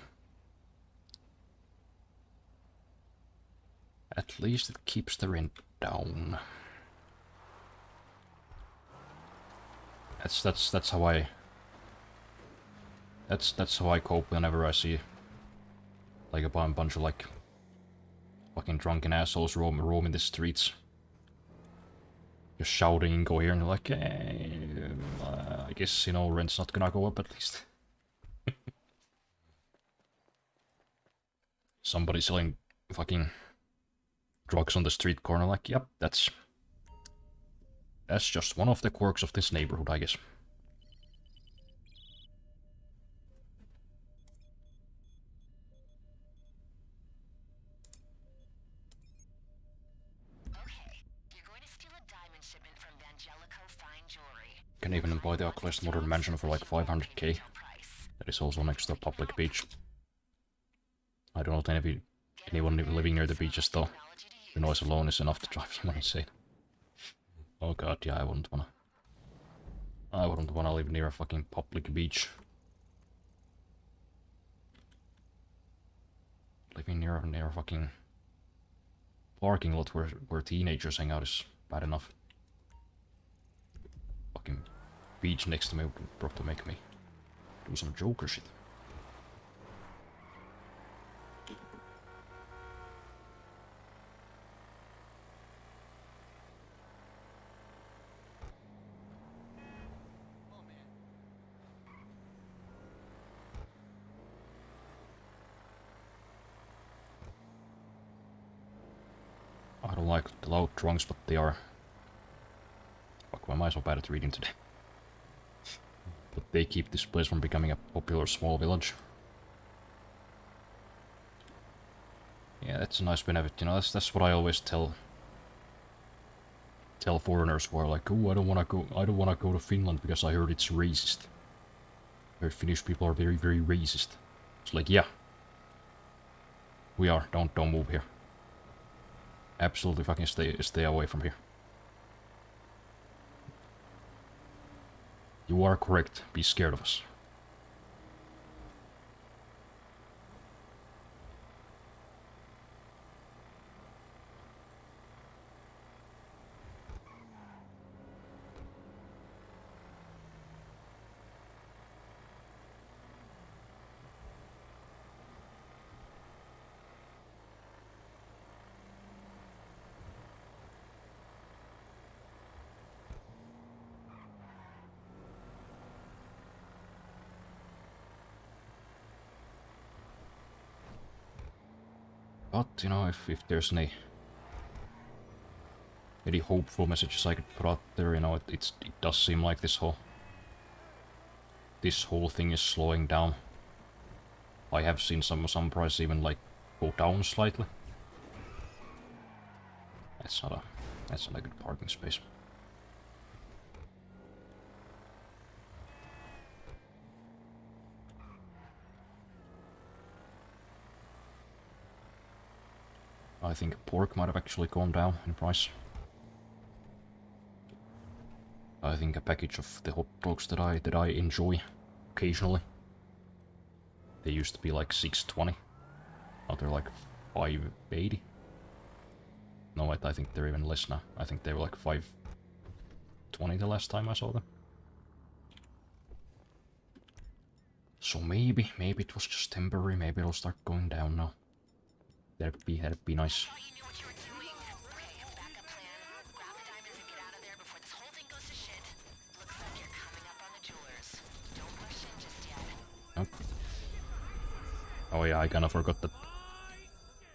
At least it keeps the rent down. That's how I... That's how I cope whenever I see like a bunch of like fucking drunken assholes roaming the streets, just shouting incoherent like, I guess, you know, rent's not gonna go up at least. Somebody selling fucking drugs on the street corner, like, yep, that's just one of the quirks of this neighborhood, I guess. Can even buy the ugliest modern mansion for like 500k. That is also next to a public beach. I don't know if anyone living near the beaches though. The noise alone is enough to drive someone insane. Oh god, yeah, I wouldn't wanna live near a fucking public beach. Living near a fucking parking lot where teenagers hang out is bad enough. Fucking beach next to me would probably make me do some Joker shit. I don't like the loud drunks, but they are... Fuck, why am I so bad at reading today? But they keep this place from becoming a popular small village. Yeah, that's a nice benefit, you know, that's what I always tell foreigners who are like, oh, I don't wanna go to Finland because I heard it's racist. I heard Finnish people are very, very racist. It's like, yeah. We are, don't move here. Absolutely fucking stay away from here. You are correct. Be scared of us. But, you know, if there's any hopeful messages I could put out there, you know, it does seem like this whole thing is slowing down. I have seen some prices even like go down slightly. That's not a good parking space. I think pork might have actually gone down in price. I think a package of the hot dogs that I enjoy occasionally, they used to be like 6.20. Now they're like 5.80. No, wait, I think they're even less now. I think they were like 5.20 the last time I saw them. So maybe it was just temporary. Maybe it'll start going down now. That'd be nice. Thought you knew what you were doing. Okay, backup plan. Grab the diamonds and get out of there before this whole thing goes to shit. Looks like you're coming up on the jewelers. Don't rush in just yet. Nope. Oh yeah, I kinda forgot that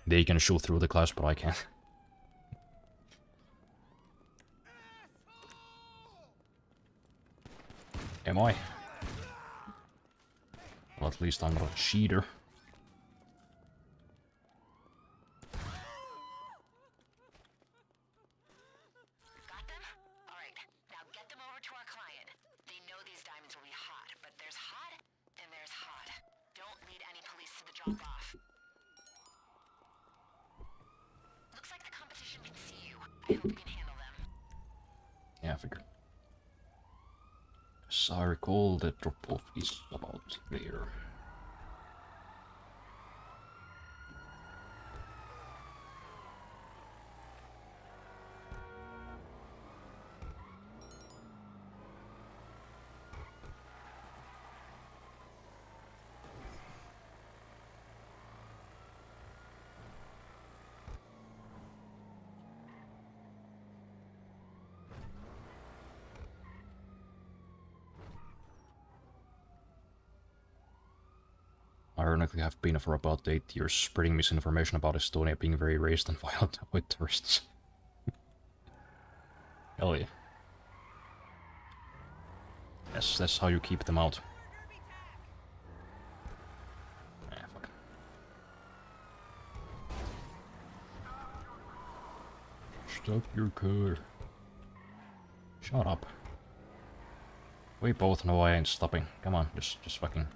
they can shoot through the glass, but I can't. Am I? Well, at least I'm not a cheater. Got them? Alright, now get them over to our client. They know these diamonds will be hot, but there's hot and there's hot. Don't lead any police to the drop-off. Looks like the competition can see you. I hope you can handle them. Yeah, I figured. As I recall, the drop-off is about there. Ironically, have been for about 8 years spreading misinformation about Estonia being very racist and violent with tourists. Hell yeah. Yes, that's how you keep them out. Ah, fuck. Stop your car. Shut up. We both know I ain't stopping. Come on, just fucking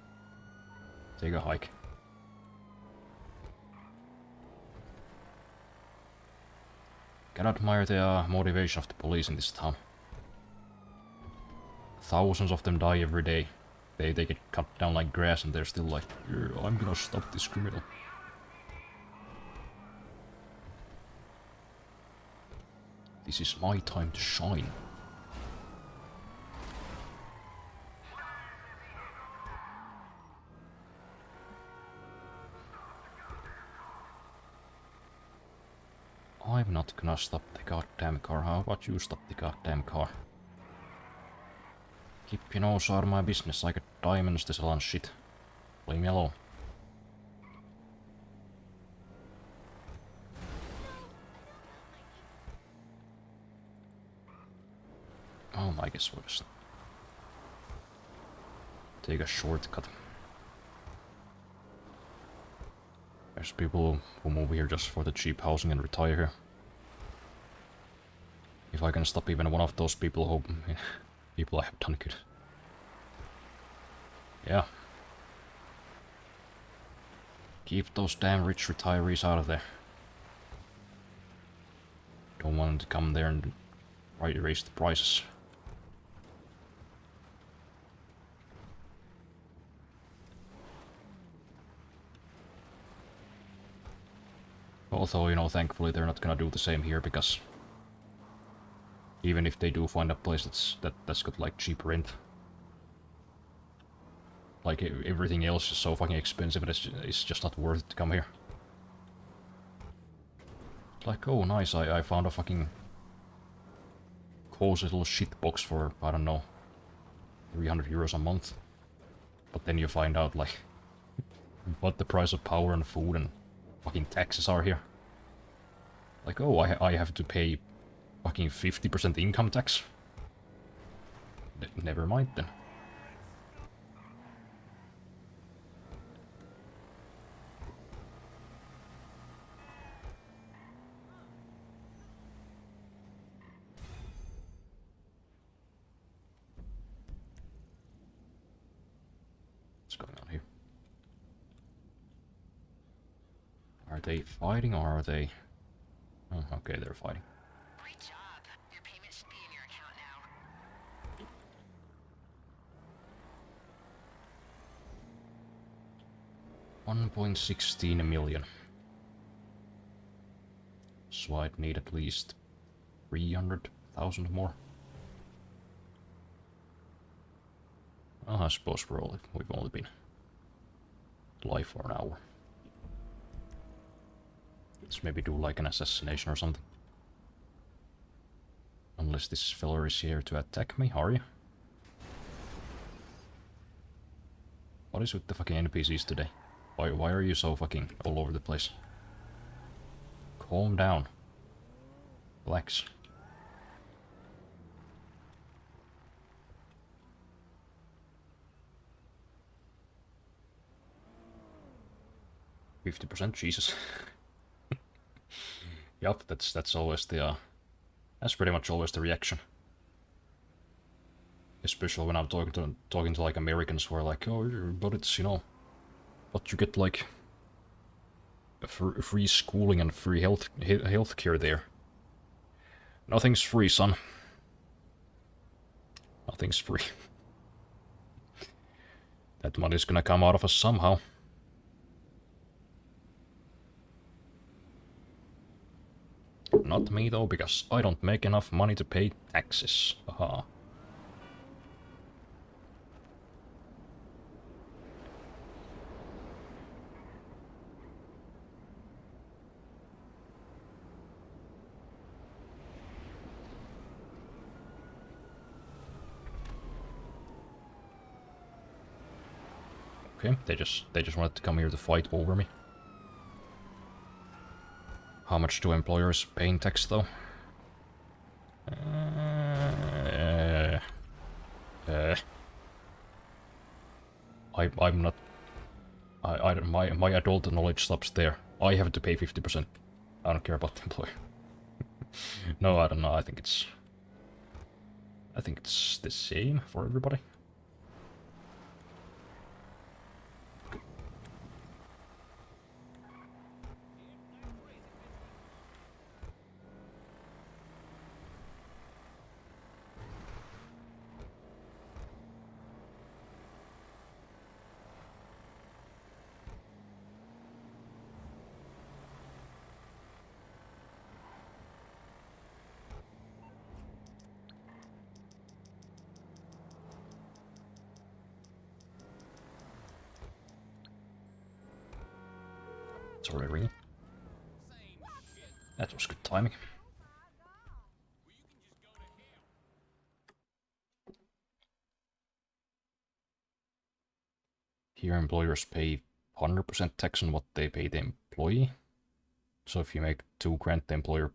take a hike. Can admire the motivation of the police in this town. Thousands of them die every day. They get cut down like grass and they're still like, yeah, I'm gonna stop this criminal. This is my time to shine. I'm not gonna stop the goddamn car. How about you stop the goddamn car? Keep your nose out of my business. I got diamonds to sell and shit. Leave me alone. Oh, I guess we'll just take a shortcut. There's people who move here just for the cheap housing and retire here. If I can stop even one of those people who... people I have done good. Yeah. Keep those damn rich retirees out of there. Don't want them to come there and raise the prices. Although, you know, thankfully they're not gonna do the same here, because even if they do find a place that's got like cheap rent, like everything else is so fucking expensive that it's just not worth it to come here. Like, oh nice, I found a fucking cozy little shit box for, I don't know, 300 euros a month. But then you find out like what the price of power and food and fucking taxes are here. Like, oh, I have to pay fucking 50% income tax? Never mind then. What's going on here? Are they fighting or are they Oh, okay, they're fighting. Great job. Your payment should be in your account now. 1.16 million. So I'd need at least 300,000 more. Oh, I suppose we've only been live for an hour. Let's maybe do like an assassination or something. Unless this fella is here to attack me, are you? What is with the fucking NPCs today? Why are you so fucking all over the place? Calm down. Relax. %, Jesus. Yup, that's always the that's pretty much always the reaction. Especially when I'm talking to like Americans who are like, oh, but it's, you know, but you get like free schooling and free healthcare there. Nothing's free, son. Nothing's free. That money's gonna come out of us somehow. Not me though, because I don't make enough money to pay taxes. Haha. Okay, they just wanted to come here to fight over me. How much do employers pay in tax though? I'm not. My adult knowledge stops there. I have to pay 50%. I don't care about the employer. No, I don't know. I think it's the same for everybody. It's already ringing. That was good timing. Here employers pay 100% tax on what they pay the employee. So if you make 2 grand, the employer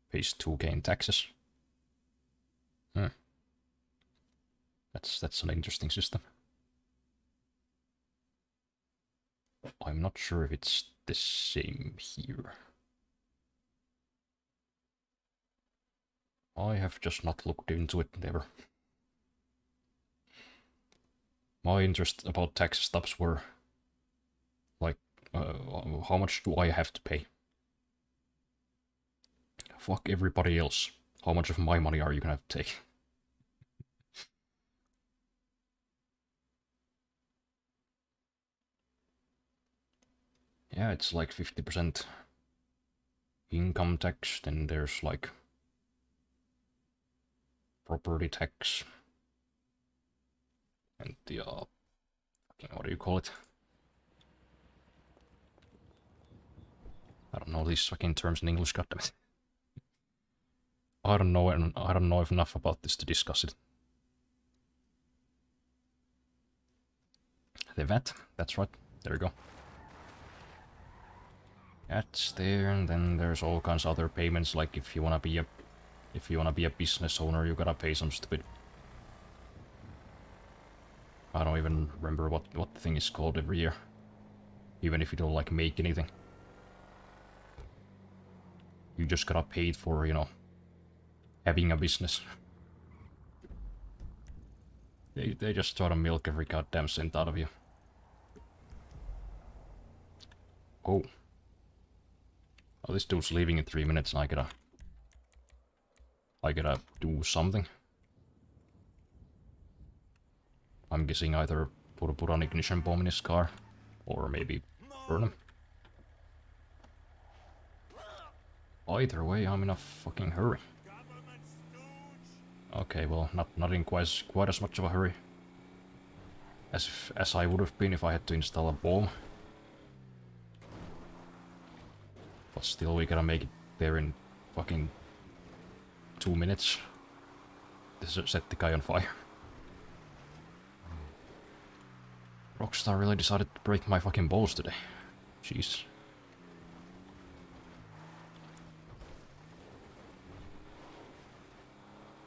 pays 2k in taxes. That's an interesting system. I'm not sure if it's the same here. I have just not looked into it ever. My interest about tax stuffs were like, how much do I have to pay? Fuck everybody else. How much of my money are you gonna take? Yeah, it's like 50% income tax, then there's like property tax, and the, what do you call it? I don't know these fucking terms in English, goddammit. I don't know enough about this to discuss it. The VAT, that's right, there you go. That's there, and then there's all kinds of other payments, like if you wanna be a business owner, you gotta pay some stupid, I don't even remember what the thing is called every year. Even if you don't like make anything. You just gotta pay it for, you know, having a business. They just try to milk every goddamn cent out of you. Oh. Oh, this dude's leaving in 3 minutes and I gotta do something. I'm guessing either put an ignition bomb in his car, or maybe burn him. Either way, I'm in a fucking hurry. Okay, well, not in quite as much of a hurry as I would have been if I had to install a bomb. But still, we gotta make it there in fucking 2 minutes. This set the guy on fire. Rockstar really decided to break my fucking balls today. Jeez.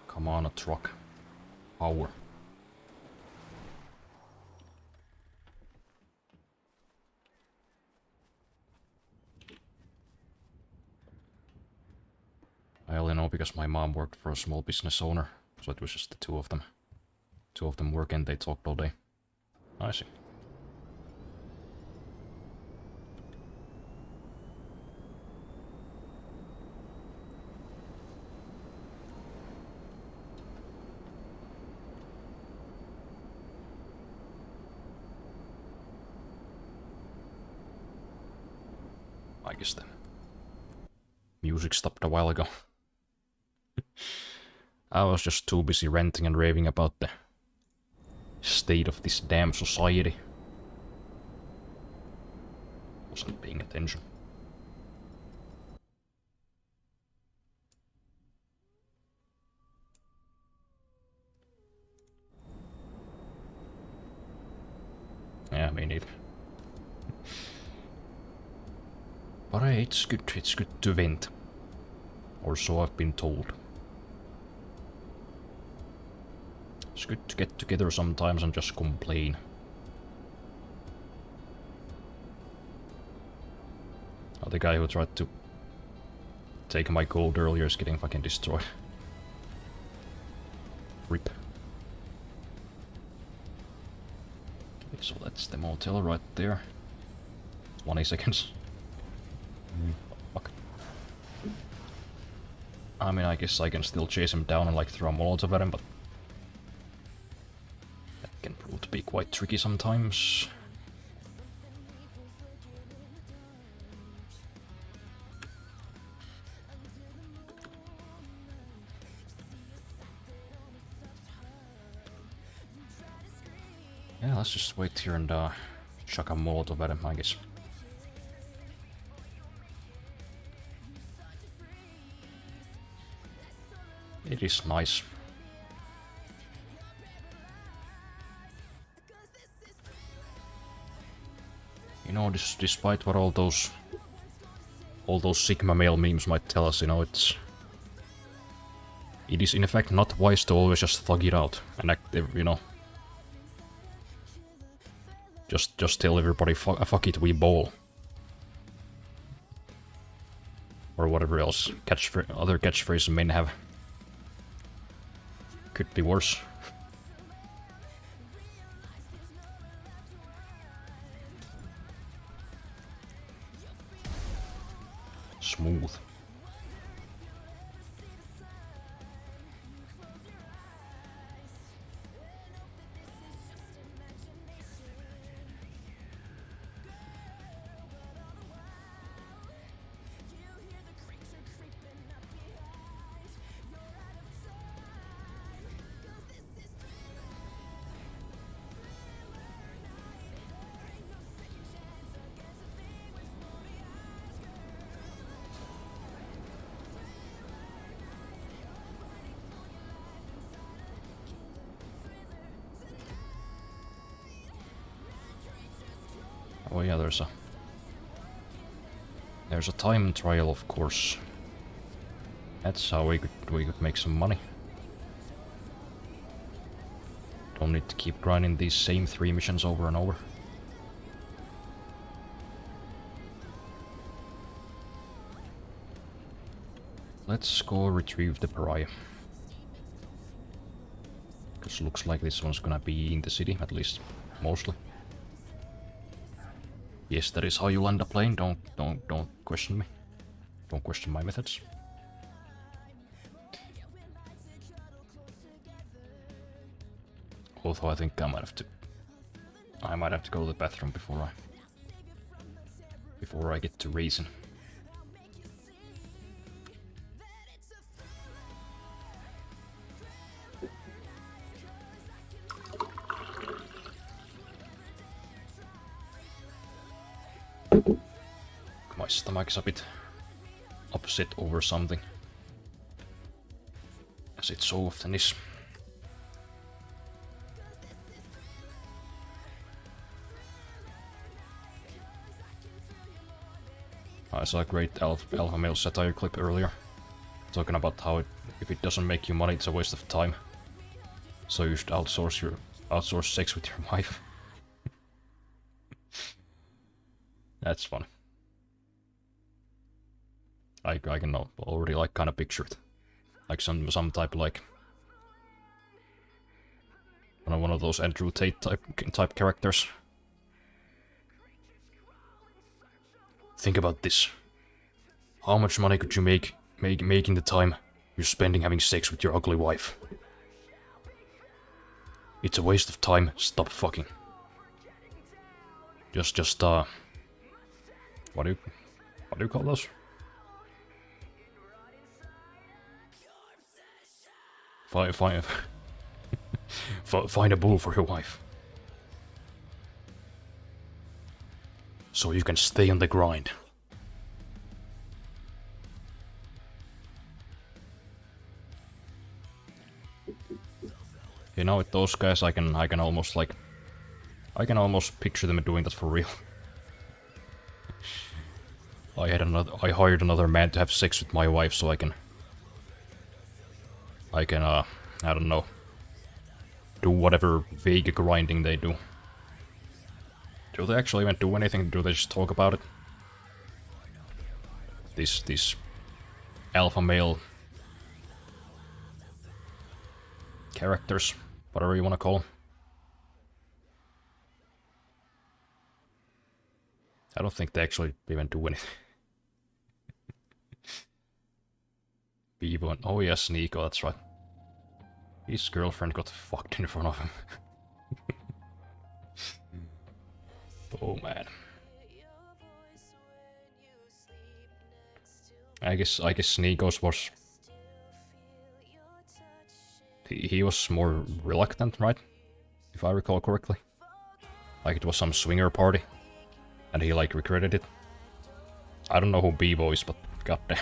Come on, a truck. Power. I only know because my mom worked for a small business owner, so it was just the two of them. Two of them work and they talked all day. I see. I guess the music stopped a while ago. I was just too busy ranting and raving about the state of this damn society. Wasn't paying attention. Yeah, me neither. But hey, it's good to vent. Or so I've been told. It's good to get together sometimes and just complain. Oh, the guy who tried to take my gold earlier is getting fucking destroyed. Rip. Okay, so that's the motel right there. 20 seconds. Fuck. I mean, I guess I can still chase him down and like throw a Molotov at him, but that can prove to be quite tricky sometimes. Yeah, let's just wait here and chuck a Molotov at him, I guess. It is nice. You know, despite what all those Sigma male memes might tell us, you know, it is in fact not wise to always just thug it out and act, you know, just tell everybody fuck it, we ball, or whatever else other catchphrases men have. Could be worse. Smooth. Oh yeah, there's a time trial, of course. That's how we could make some money. Don't need to keep grinding these same 3 missions over and over. Let's go retrieve the pariah. Because looks like this one's gonna be in the city, at least mostly. Yes, that is how you land a plane. Don't question me. Don't question my methods. Although I think I might have to go to the bathroom before I get to reason. My stomach is a bit upset over something, as it so often is. I saw a great alpha male satire clip earlier, talking about how if it doesn't make you money, it's a waste of time. So you should outsource sex with your wife. That's funny. I can already like kind of picture it, like some type like one of those Andrew Tate type characters. Think about this. How much money could you make in the time you're spending having sex with your ugly wife? It's a waste of time. Stop fucking. Just what do you call those? Find a bull for your wife. So you can stay on the grind. You know, with those guys, I can almost picture them doing that for real. I hired another man to have sex with my wife, so I can I don't know, do whatever vague grinding they do. Do they actually even do anything? Do they just talk about it? These alpha male characters, whatever you want to call them. I don't think they actually even do anything. Bebo and oh yes, Nico, that's right. His girlfriend got fucked in front of him. Oh man. I guess Nico's was he was more reluctant, right? If I recall correctly. Like it was some swinger party. And he like regretted it. I don't know who Bebo is, but goddamn.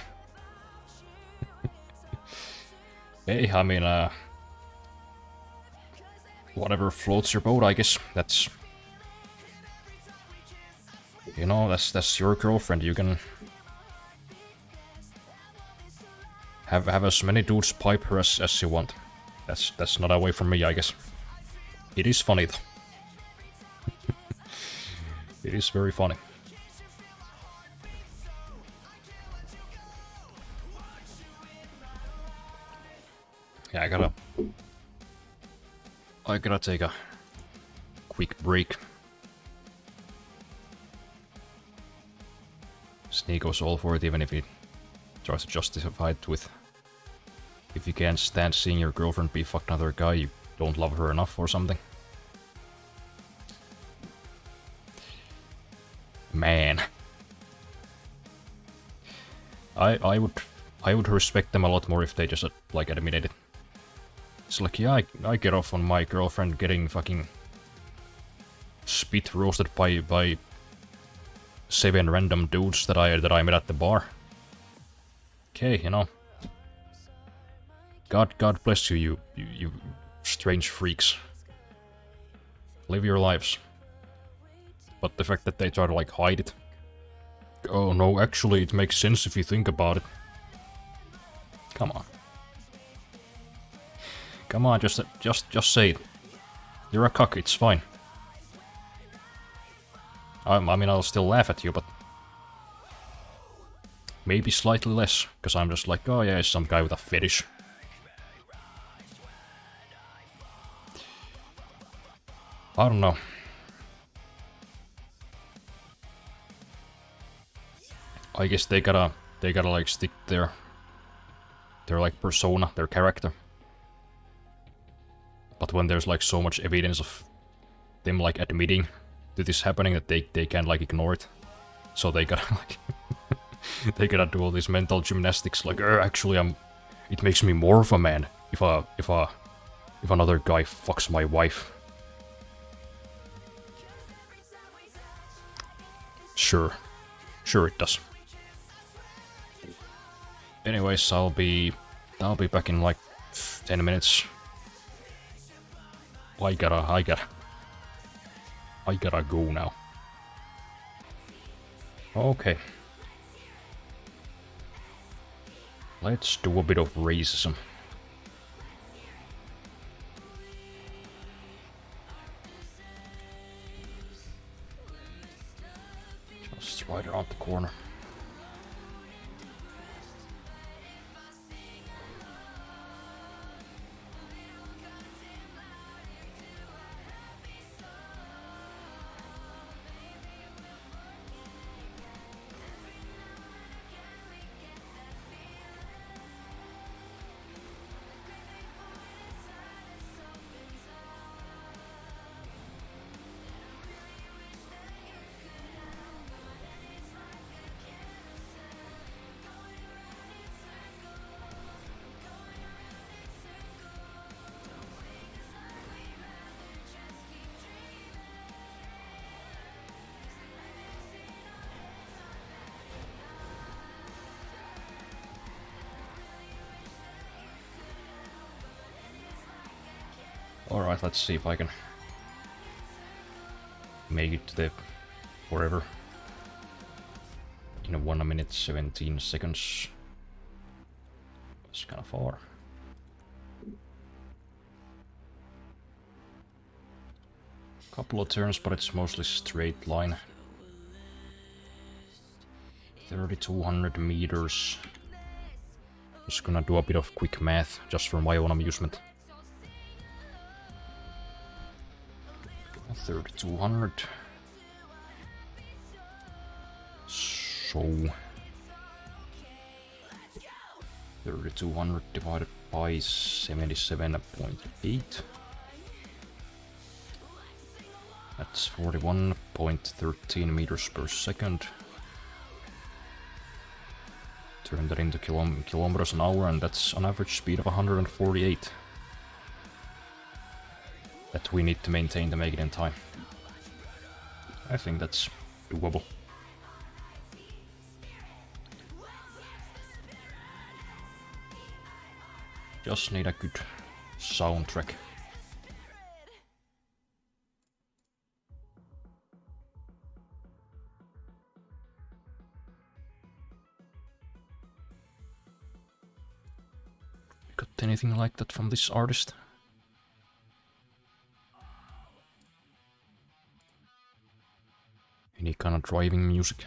Hey, I mean, whatever floats your boat, I guess. That's, you know, that's your girlfriend. You can have as many dudes pipe her as you want. That's not away from me, I guess. It is funny though. It is very funny. Yeah, I gotta take a quick break. Snake goes all for it, even if he tries to justify it with, if you can't stand seeing your girlfriend be fucked another guy, you don't love her enough or something. Man. I would respect them a lot more if they just like admitted it. It's like, yeah, I get off on my girlfriend getting fucking spit roasted by 7 random dudes that I met at the bar. Okay, you know. God bless you, you strange freaks. Live your lives. But the fact that they try to like hide it. Oh no, actually it makes sense if you think about it. Come on. Come on, just say it. You're a cuck, it's fine. I mean, I'll still laugh at you, but maybe slightly less, because I'm just like, oh yeah, it's some guy with a fetish. I don't know. I guess they gotta they gotta like stick their like persona, their character. But when there's like so much evidence of them like admitting to this happening that they can't like ignore it, so they gotta like they gotta do all these mental gymnastics like actually it makes me more of a man if another guy fucks my wife. Sure it does. Anyways, I'll be back in like 10 minutes. I gotta go now. Okay. Let's do a bit of racism. Just right around the corner. Alright, let's see if I can make it to the wherever in 1 minute 17 seconds. It's kind of far. Couple of turns, but it's mostly straight line. 3,200 meters. Just gonna do a bit of quick math just for my own amusement. 3,200. So 3,200 divided by 77.8. That's 41.13 meters per second. Turn that into kilometers an hour, and that's an average speed of 148. That we need to maintain to make it in time. I think that's doable. Just need a good soundtrack. Got anything like that from this artist? Any kind of driving music?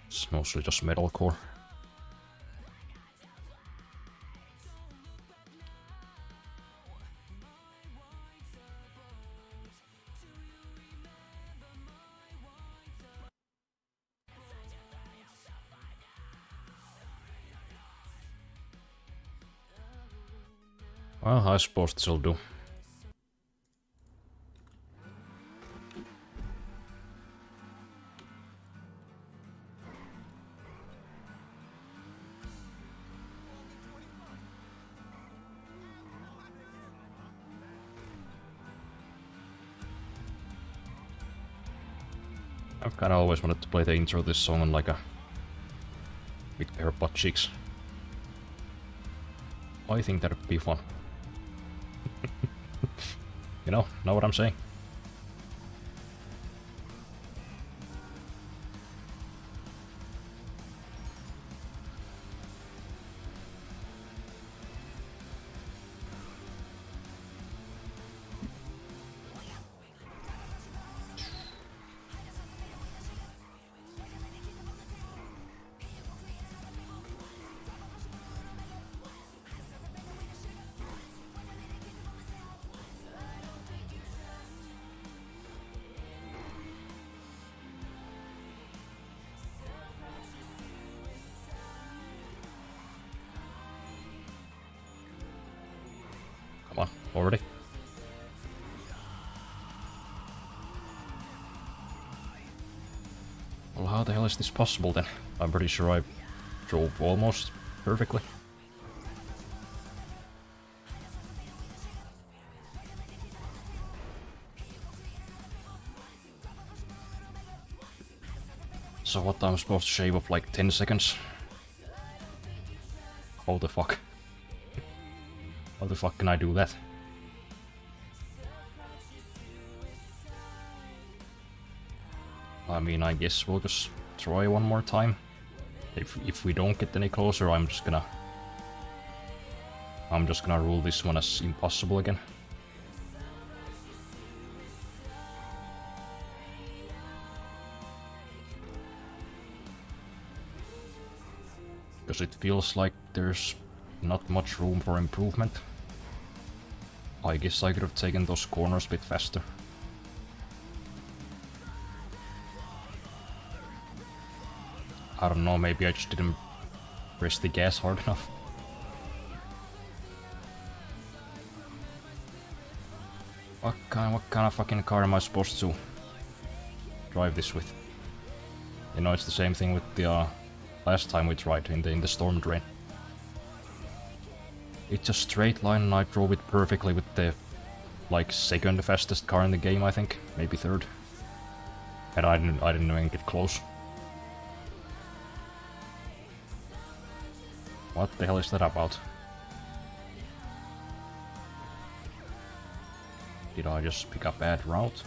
It's mostly just metalcore. Well, I suppose this'll do. I've kinda always wanted to play the intro of this song on like a big pair of butt cheeks. I think that would be fun. You know what I'm saying? Come on, already? Well, how the hell is this possible then? I'm pretty sure I drove almost perfectly. So what, I'm supposed to shave off like 10 seconds? How the fuck? How the fuck can I do that? I mean, I guess we'll just try one more time. If we don't get any closer, I'm just gonna rule this one as impossible again. Because it feels like there's not much room for improvement. I guess I could have taken those corners a bit faster. I don't know, maybe I just didn't press the gas hard enough. What kind of fucking car am I supposed to drive this with? You know, it's the same thing with the last time we tried in the storm drain. It's a straight line and I drove it perfectly with the like second fastest car in the game, I think, maybe third. And I didn't even get close. What the hell is that about? Did I just pick a bad route?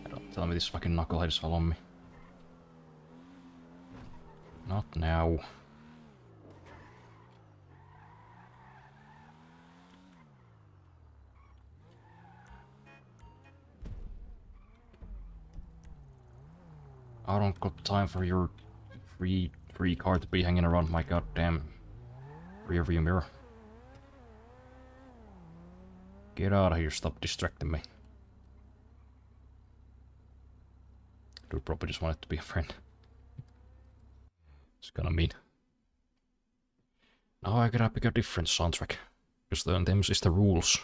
Don't tell me this fucking knucklehead is following me. Not now. I don't got time for your free car to be hanging around my goddamn rearview mirror. Get out of here, stop distracting me. Dude probably just wanted to be a friend. It's kinda mean. Now I gotta pick a different soundtrack. Because them's is the rules.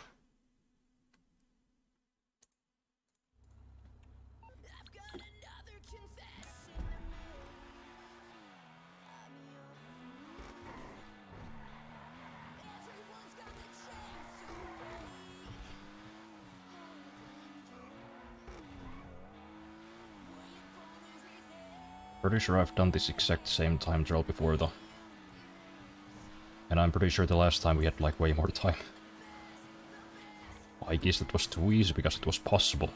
Pretty sure I've done this exact same time trial before though. And I'm pretty sure the last time we had like way more time. I guess it was too easy because it was possible.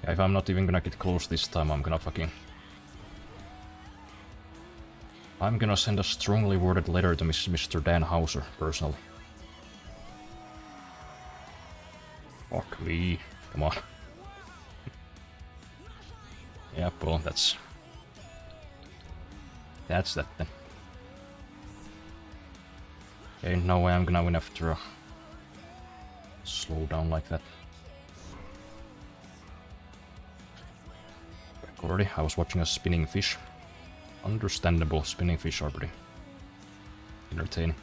Yeah, if I'm not even gonna get close this time, I'm gonna send a strongly worded letter to Mr. Dan Hauser, personally. Fuck me. Come on. Yeah, well, that's that then. Ain't no way I'm gonna win after a slow down like that. Already, I was watching a spinning fish. Understandable, spinning fish are pretty entertaining.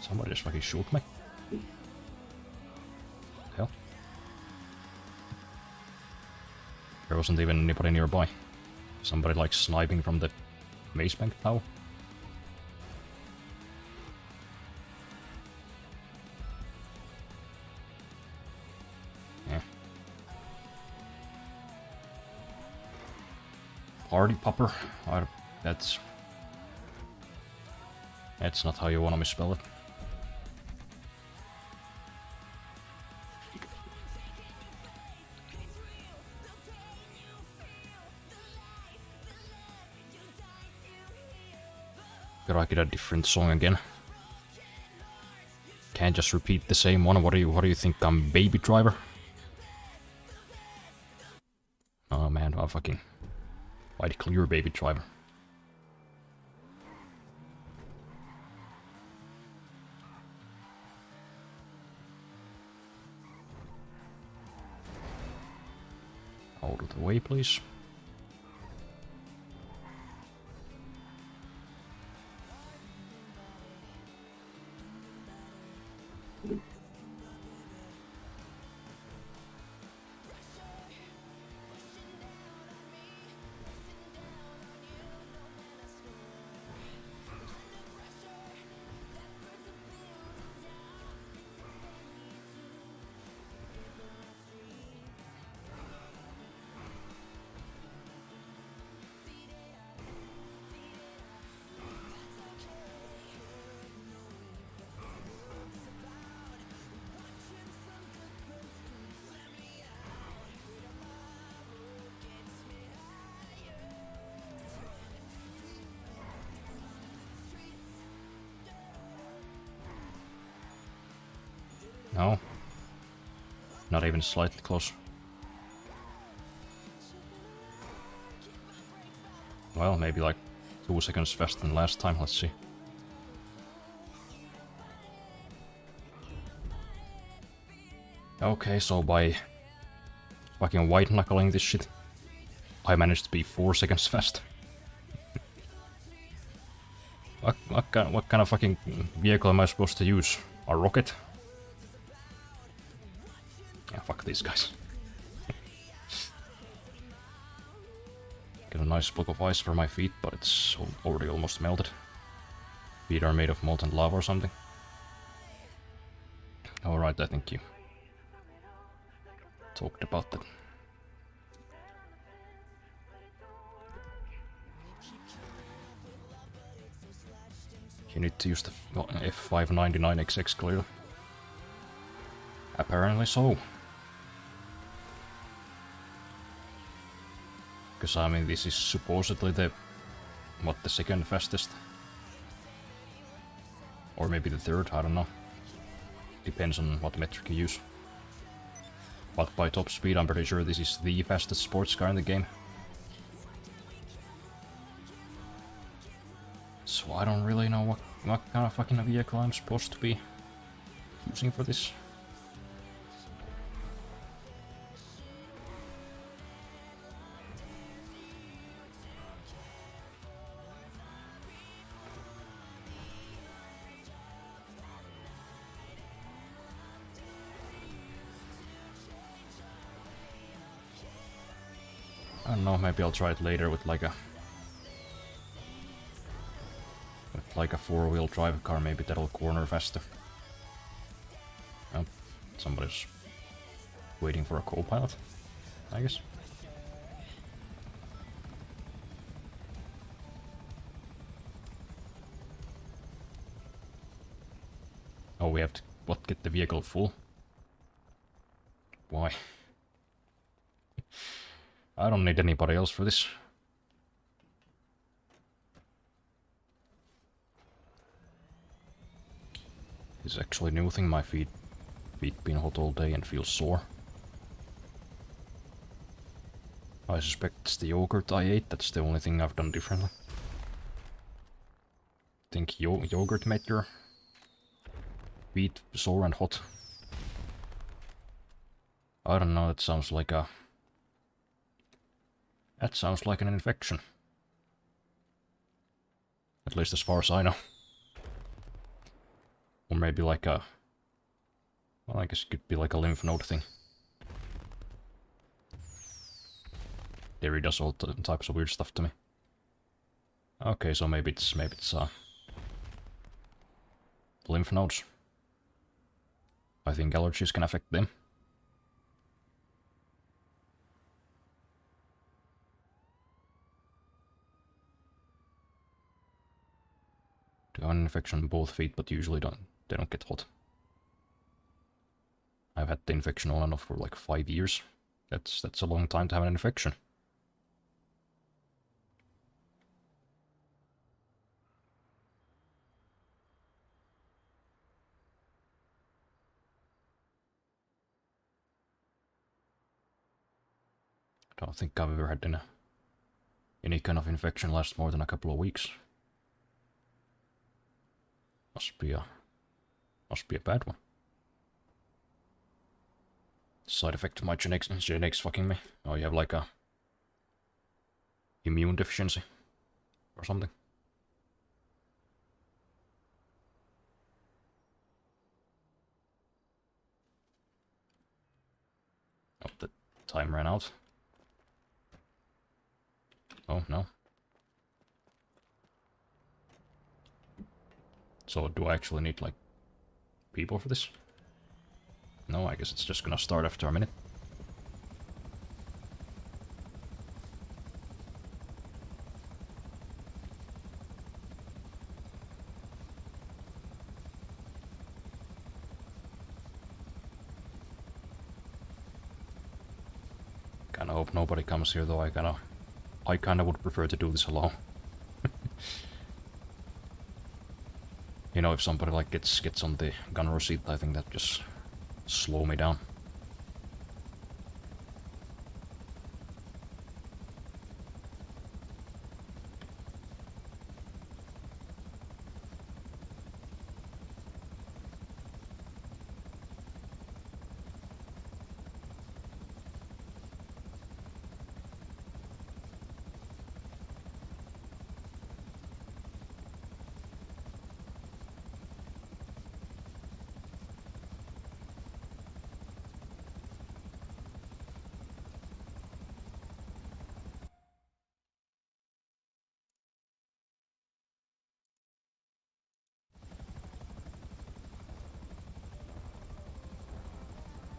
Somebody just fucking shoot me. Hell. There wasn't even anybody nearby. Somebody like sniping from the maze bank tower. Party popper? That's not how you want to misspell it. Gotta get a different song again. Can't just repeat the same one. What do you think? I'm Baby Driver? Oh man, I'm fucking quite clear Baby Driver. Out of the way, please. No. Not even slightly close. Well, maybe like 2 seconds faster than last time, let's see. Okay, so by fucking white knuckling this shit, I managed to be 4 seconds fast. What kind of fucking vehicle am I supposed to use? A rocket? Yeah, fuck these guys. Get a nice block of ice for my feet, but it's already almost melted. Feet are made of molten lava or something. Alright, I think you talked about that. You need to use the F599XX clearly. Apparently so. Because I mean, this is supposedly the second fastest, or maybe the third. I don't know. Depends on what metric you use. But by top speed, I'm pretty sure this is the fastest sports car in the game. So I don't really know what kind of fucking vehicle I'm supposed to be using for this. I don't know, maybe I'll try it later with like a four-wheel drive car, maybe that'll corner faster. Oh, somebody's waiting for a co-pilot, I guess. Oh, we have to, get the vehicle full? Why? I don't need anybody else for this. It's actually a new thing, my feet been hot all day and feel sore. I suspect it's the yogurt I ate, that's the only thing I've done differently. Think yogurt made your feet sore and hot. I don't know, that sounds like a... That sounds like an infection. At least as far as I know. Or maybe like a... Well, I guess it could be like a lymph node thing. Dairy does all types of weird stuff to me. Okay, so maybe it's lymph nodes. I think allergies can affect them. I have an infection on both feet, but usually they don't get hot. I've had the infection on and off for like 5 years. That's a long time to have an infection. I don't think I've ever had any kind of infection last more than a couple of weeks. Must be a bad one. Side effect of my genetics fucking me. Oh, you have like a immune deficiency or something. Oh, the time ran out. Oh, no. So do I actually need, like, people for this? No, I guess it's just gonna start after a minute. Kinda hope nobody comes here, though. I kinda would prefer to do this alone. You know, if somebody like gets on the gunner seat, I think that just slow me down.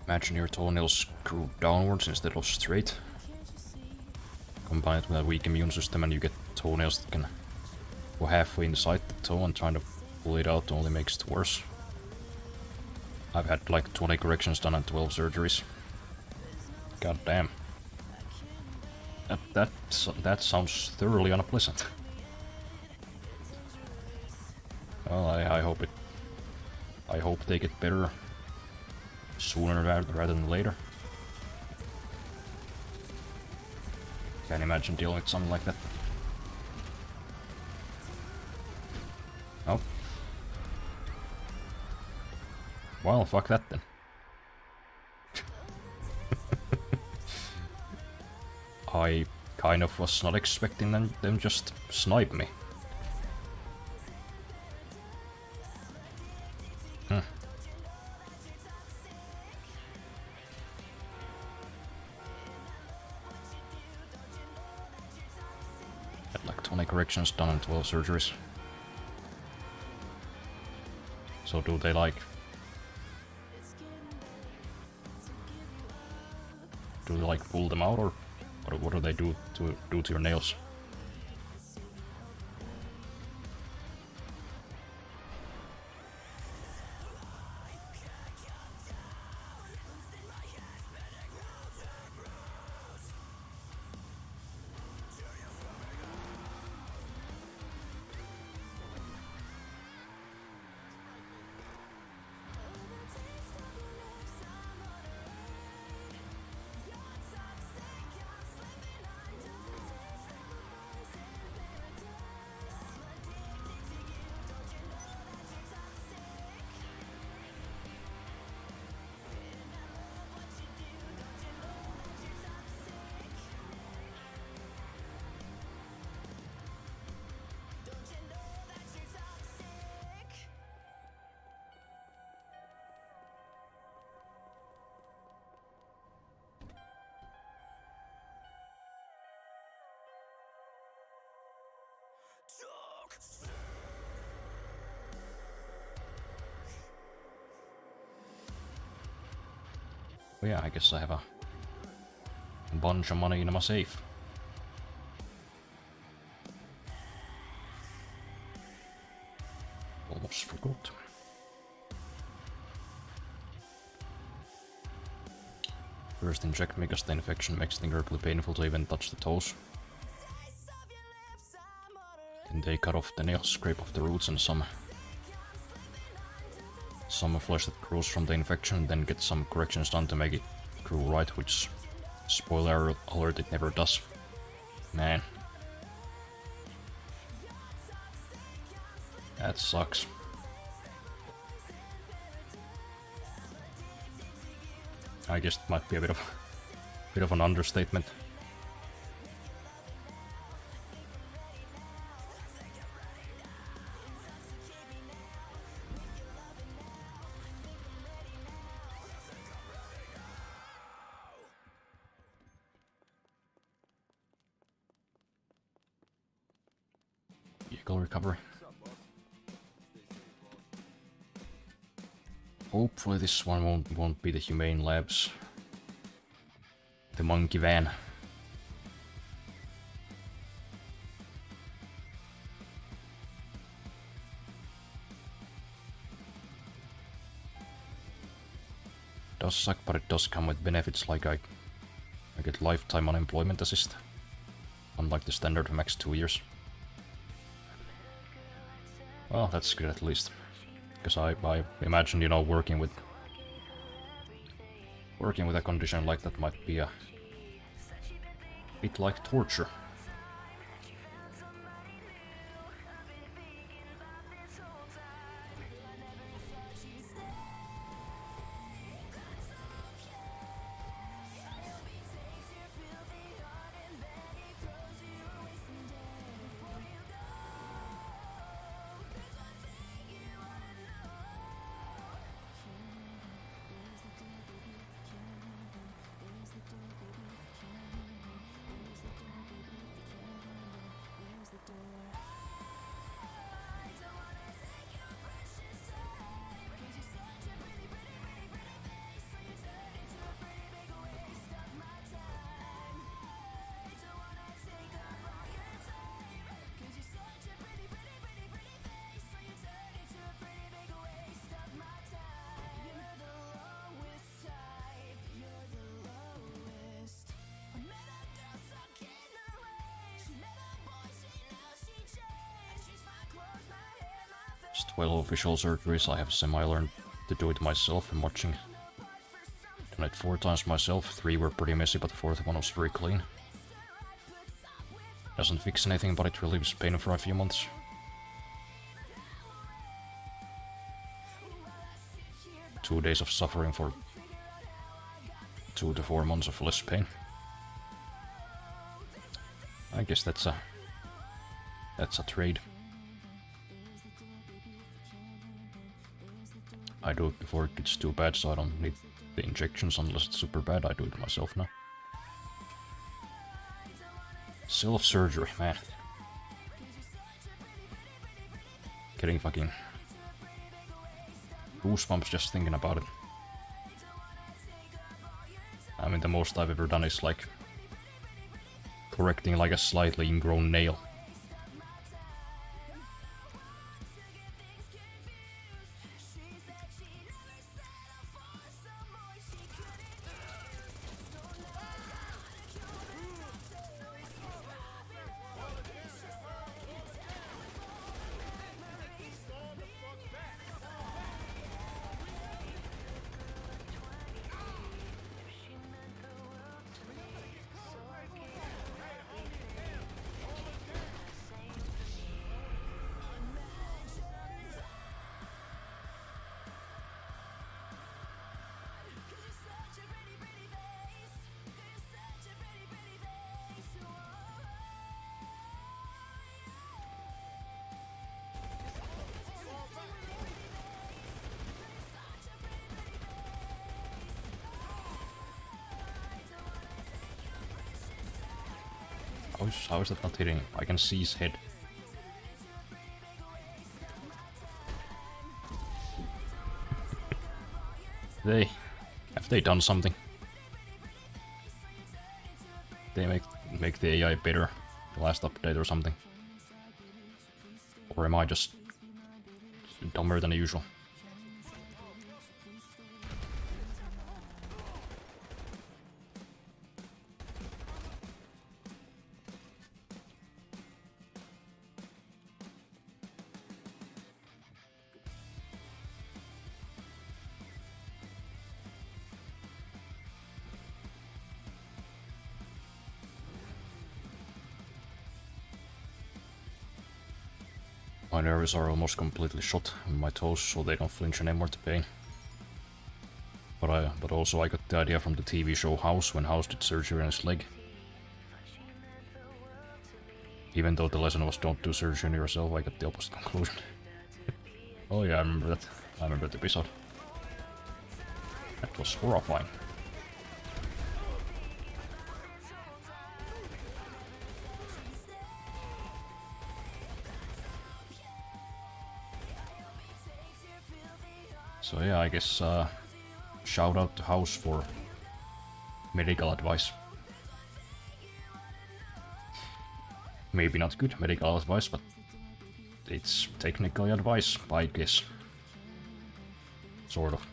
Imagine your toenails screwed downwards instead of straight. Combined with a weak immune system and you get toenails that can go halfway inside the toe, and trying to pull it out only makes it worse. I've had like 20 corrections done and 12 surgeries. God damn. That sounds thoroughly unpleasant. Well, I hope they get better sooner rather than later. Can't imagine dealing with something like that. Oh. Well, fuck that then. I kind of was not expecting them just snipe me. Had like 20 corrections done and 12 surgeries. So do they like... Do they like pull them out, or what do they do to your nails? Well, yeah, I guess I have a bunch of money in my safe. Almost forgot. First inject me because the infection makes it incredibly painful to even touch the toes. Then they cut off the nails, scrape off the roots and some flesh that grows from the infection, then get some corrections done to make it grow right, which, spoiler alert, it never does. Man. That sucks. I guess it might be a bit of an understatement. Vehicle recovery. Hopefully this one won't be the Humane Labs. The monkey van. Does suck, but it does come with benefits like I get lifetime unemployment assist. Unlike the standard max 2 years. Well, that's good at least. Because I imagine, you know, working with a condition like that might be a bit like torture. Just 12 official surgeries, I have semi-learned to do it myself. I'm watching. Done it 4 times myself, 3 were pretty messy, but the 4th one was very clean. Doesn't fix anything, but it relieves pain for a few months. Two days of suffering for 2 to 4 months of less pain. I guess that's a trade. I do it before it gets too bad, so I don't need the injections unless it's super bad. I do it myself now. Self-surgery, man. Getting fucking goosebumps just thinking about it. I mean, the most I've ever done is like correcting like a slightly ingrown nail. How is that not hitting him? I can see his head. Have they done something? They make the AI better, the last update or something? Or am I just dumber than usual. My nerves are almost completely shot on my toes, so they don't flinch anymore to pain. But also I got the idea from the TV show House when House did surgery on his leg. Even though the lesson was don't do surgery on yourself, I got the opposite conclusion. Oh yeah, I remember that. I remember the episode. That was horrifying. So yeah, I guess shout out to House for medical advice. Maybe not good medical advice, but it's technical advice, I guess. Sort of.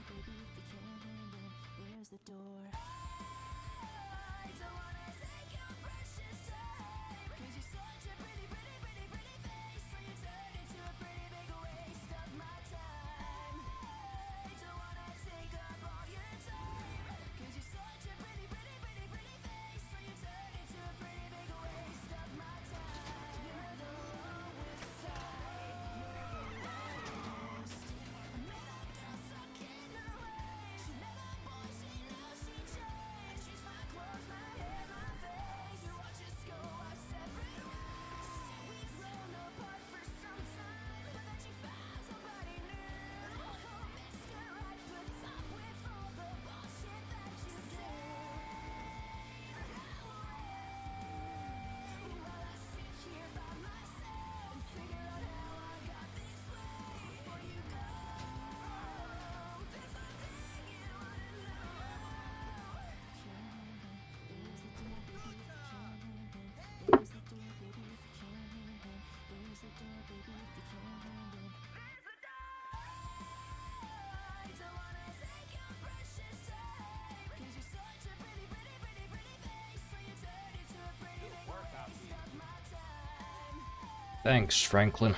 Thanks, Franklin.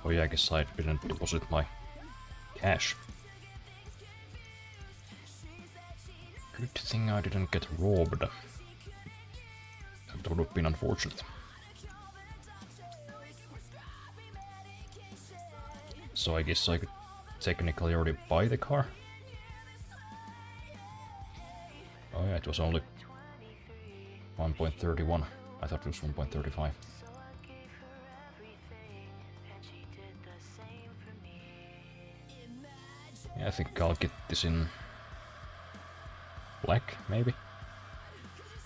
Oh yeah, I guess I didn't deposit my cash. Good thing I didn't get robbed. That would have been unfortunate. So I guess I could technically already buy the car. Oh yeah, it was only 1.31. I thought it was 1.35. Yeah, I think I'll get this in black, maybe?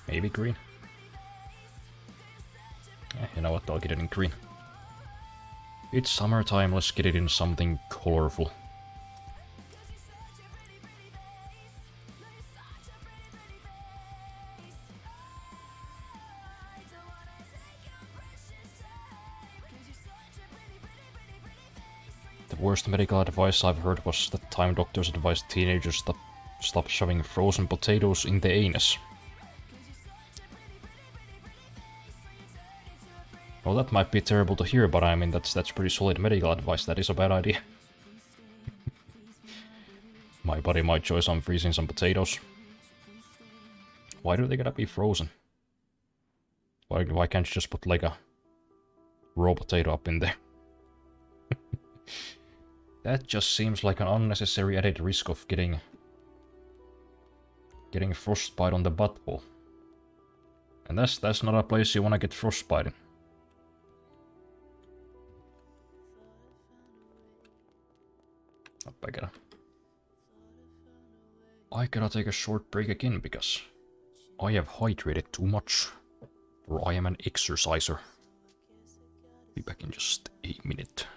Maybe green? Yeah, you know what, I'll get it in green. It's summertime, let's get it in something colorful. The worst medical advice I've heard was that time doctors advised teenagers to stop shoving frozen potatoes in the anus. Well, that might be terrible to hear, but I mean, that's pretty solid medical advice. That is a bad idea. My body might choose I'm freezing some potatoes. Why do they gotta be frozen? Why can't you just put like a raw potato up in there? That just seems like an unnecessary added risk of getting frostbite on the butthole. And that's not a place you wanna get frostbite in. I gotta take a short break again because I have hydrated too much. Or I am an exerciser. Be back in just a minute.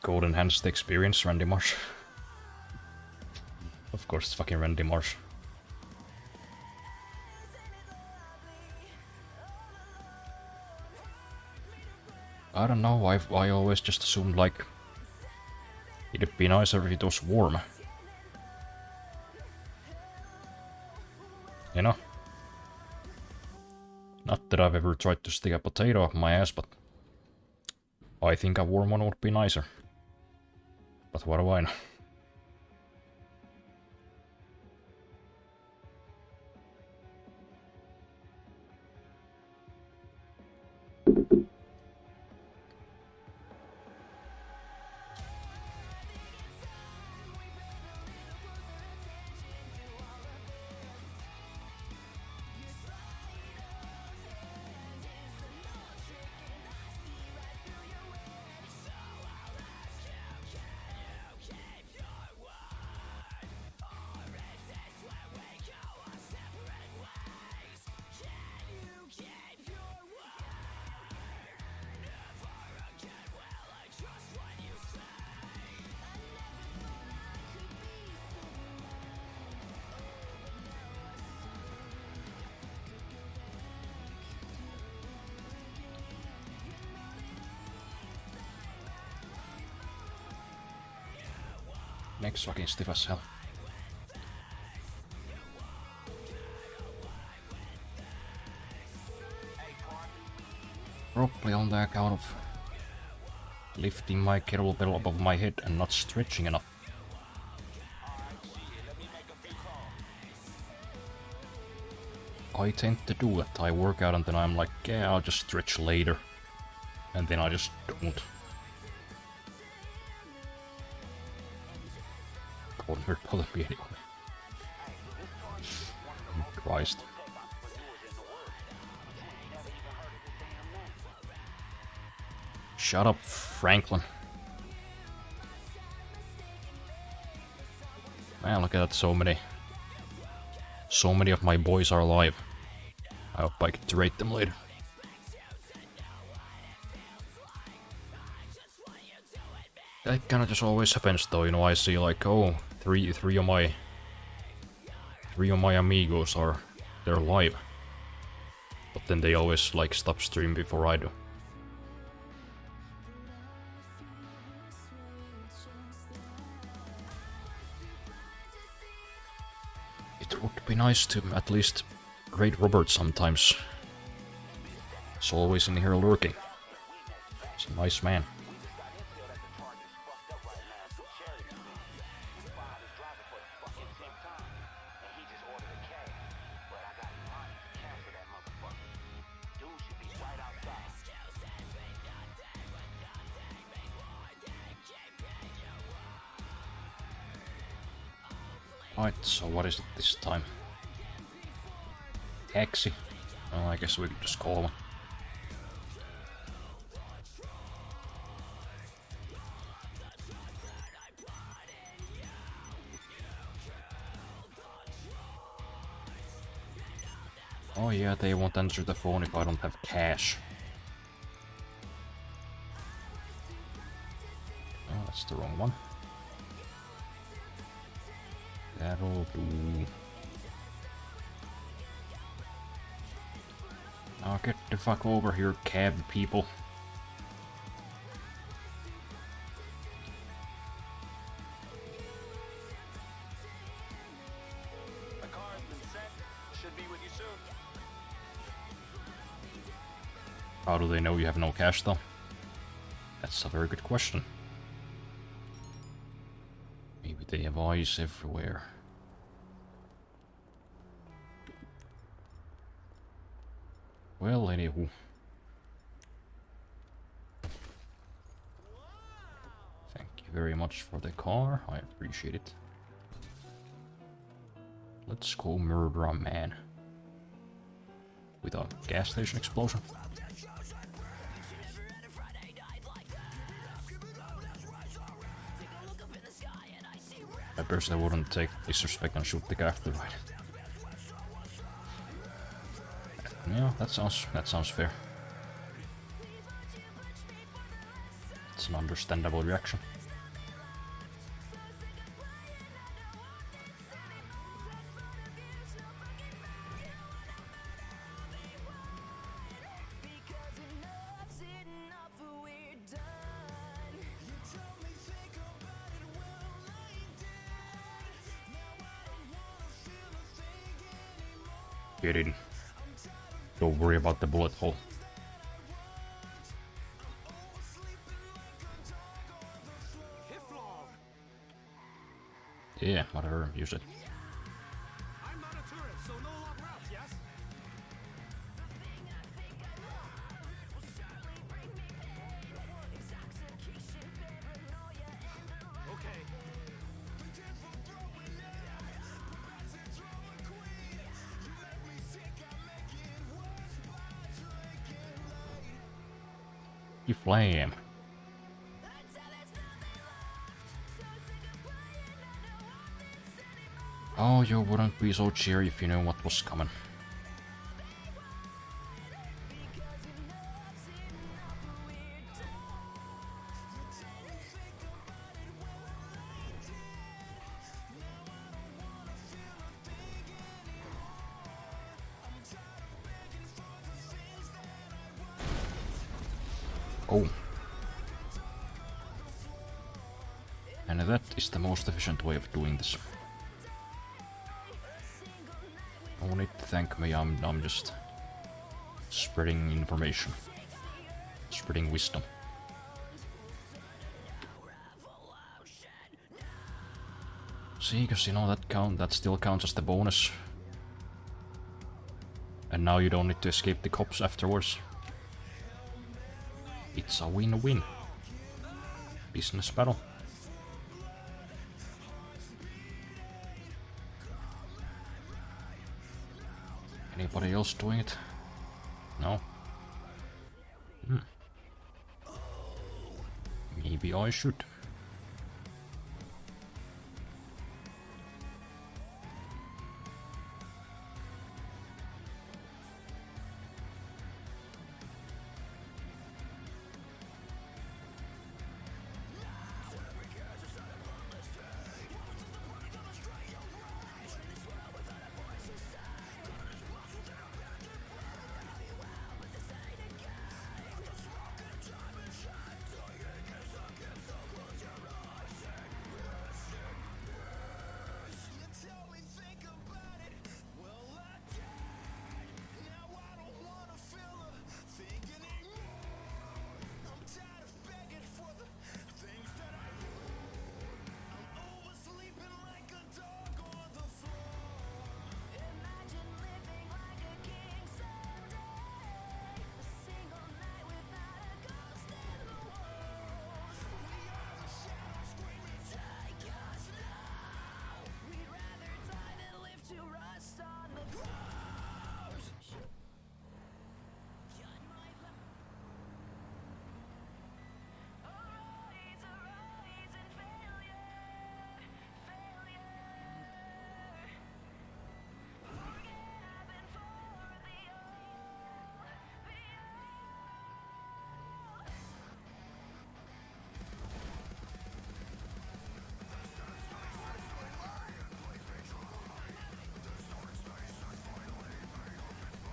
Gold enhanced the experience, Randy Marsh. Of course, it's fucking Randy Marsh. I don't know, I always just assumed like it'd be nicer if it was warm. You know? Not that I've ever tried to stick a potato up my ass, but I think a warm one would be nicer. But what do I know? Next fucking stiff as hell. Probably on the account of lifting my kettlebell above my head and not stretching enough. I tend to do it. I work out and then I'm like, yeah, I'll just stretch later. And then I just don't. God, bother me anyway. Christ. Shut up, Franklin. Man, look at that, so many of my boys are alive. I hope I get to rate them later. That kinda just always happens though, you know, I see like, oh, three of my amigos they're live. But then they always like stop stream before I do. It would be nice to at least raid Robert sometimes. He's always in here lurking. He's a nice man. Right, so what is it this time? Taxi? Oh, I guess we could just call one. Oh yeah, they won't answer the phone if I don't have cash. Oh, that's the wrong one. That'll do. Now get the fuck over here, cab people. The car has been set. Should be with you soon. How do they know you have no cash though? That's a very good question. Maybe they have eyes everywhere. Well, anywho. Thank you very much for the car. I appreciate it. Let's go murder a man. With a gas station explosion. I personally wouldn't take disrespect and shoot the guy after the ride. Yeah, that sounds fair. It's an understandable reaction. Get in. Don't worry about the bullet hole. Yeah, whatever, use it. I'm not a tourist, so no long routes, yes? Okay. You flame. Oh, you wouldn't be so cheery if you knew what was coming. Oh. And that is the most efficient way of doing this. No need to thank me, I'm just spreading information. Spreading wisdom. See, because you know that still counts as the bonus. And now you don't need to escape the cops afterwards. It's a win-win. Business battle. Anybody else doing it? No? Maybe I should.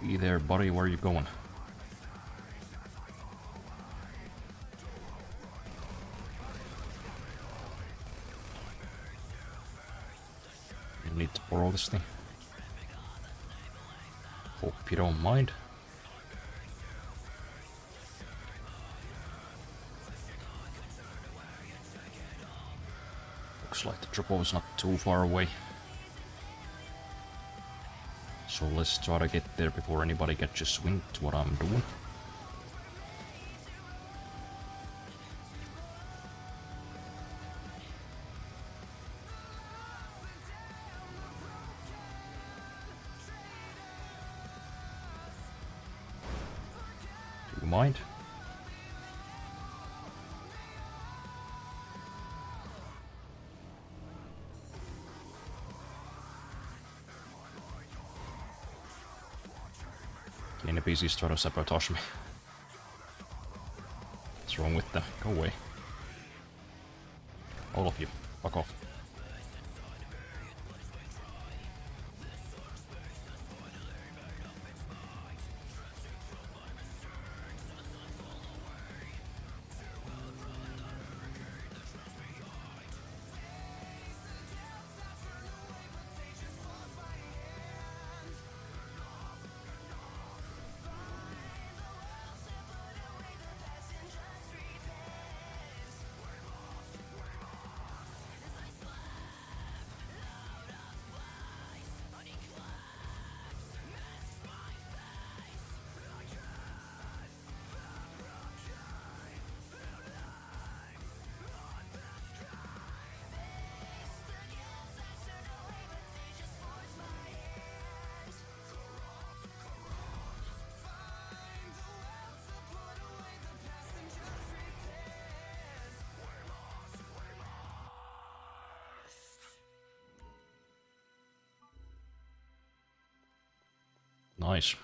Be there, buddy, where are you going? You need to borrow this thing. Hope you don't mind. Looks like the triple is not too far away. So let's try to get there before anybody catches wind to what I'm doing. Do you mind? The NPCs try to sabotage me. What's wrong with them? Go away. All of you, fuck off. Nice.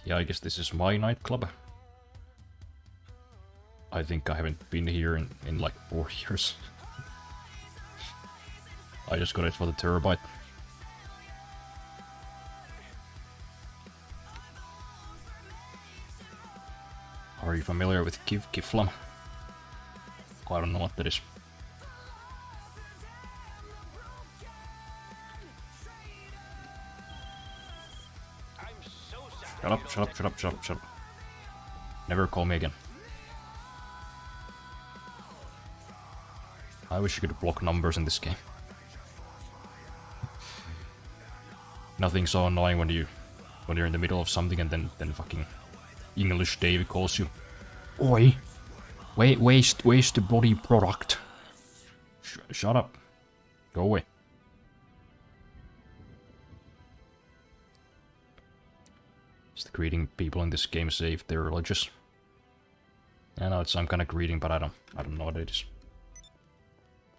Yeah, I guess this is my nightclub. I think I haven't been here in like 4 years. I just got it for the terabyte. Are you familiar with Kiflam? I don't know what that is. Shut up, shut up, shut up, shut up, shut up. Never call me again. I wish you could block numbers in this game. Nothing's so annoying when you're in the middle of something and then fucking English Dave calls you. Oi! Waste the body product. Shut up. Go away. Is the greeting people in this game say if they're religious? I know it's some kind of greeting, but I don't know what it is.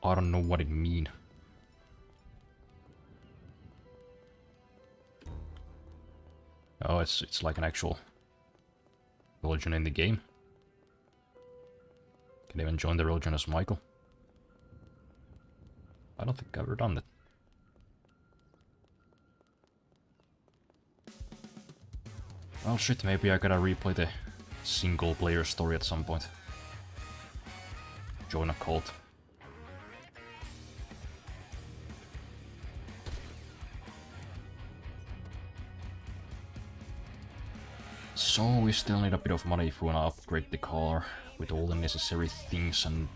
I don't know what it means. Oh, it's like an actual religion in the game. Can even join the religion as Michael. I don't think I've ever done that. Well shit, maybe I gotta replay the single player story at some point. Join a cult. So we still need a bit of money if we wanna upgrade the car with all the necessary things and,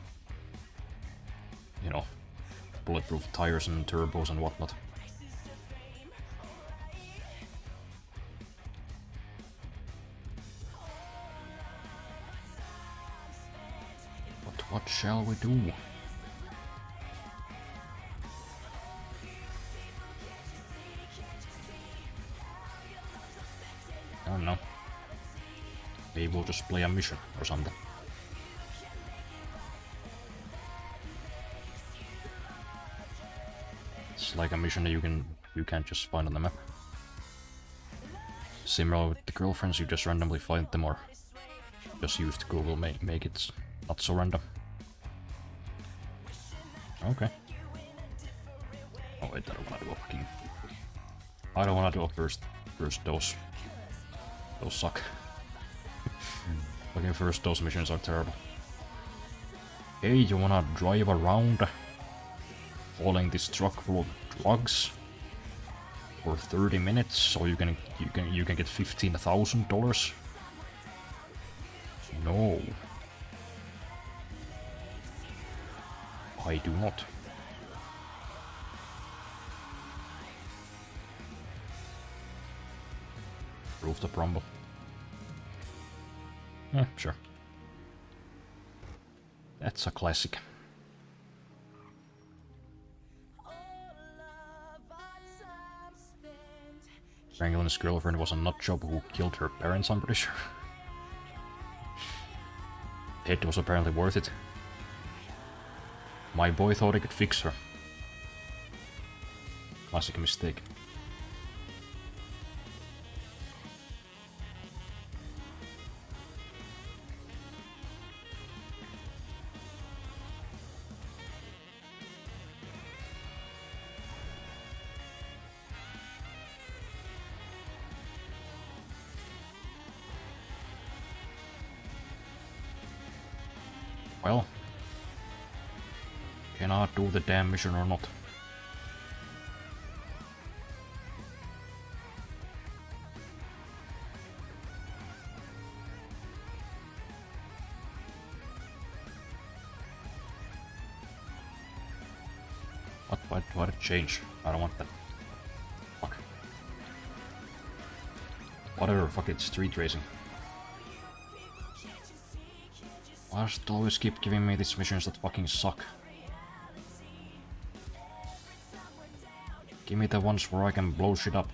you know, bulletproof tires and turbos and whatnot. But what shall we do? I don't know. Maybe we'll just play a mission or something. It's like a mission that you can't just find on the map. Similar with the girlfriends, you just randomly find them or just use the Google make it not so random. Okay. Oh wait, I don't wanna do a fucking I don't wanna do a first dose. Those suck. Fucking first dose missions are terrible. Hey, you wanna drive around hauling this truck full of drugs for 30 minutes so you can get $15,000? No. I do not. Rooftop rumble. Yeah, sure. That's a classic. Franklin's girlfriend was a nutjob who killed her parents, I'm pretty sure. It was apparently worth it. My boy thought he could fix her. Classic mistake. Well, can I do the damn mission or not? What? Why did it change? I don't want that. Fuck. Whatever, fuck it, street racing. Why does it always keep giving me these missions that fucking suck? Give me the ones where I can blow shit up.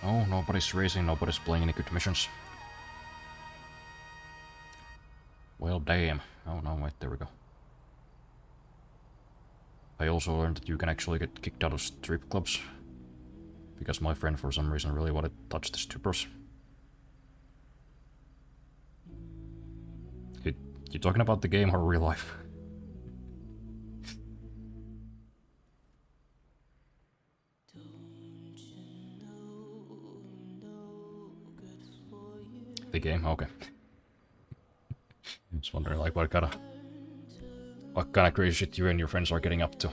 Oh, nobody's racing, nobody's playing any good missions. Well, damn. Oh no, wait, there we go. I also learned that you can actually get kicked out of strip clubs. Because my friend, for some reason, really wanted to touch the strippers. You talking about the game or real life? The game? Okay. Just wondering, like, what kind of crazy shit you and your friends are getting up to.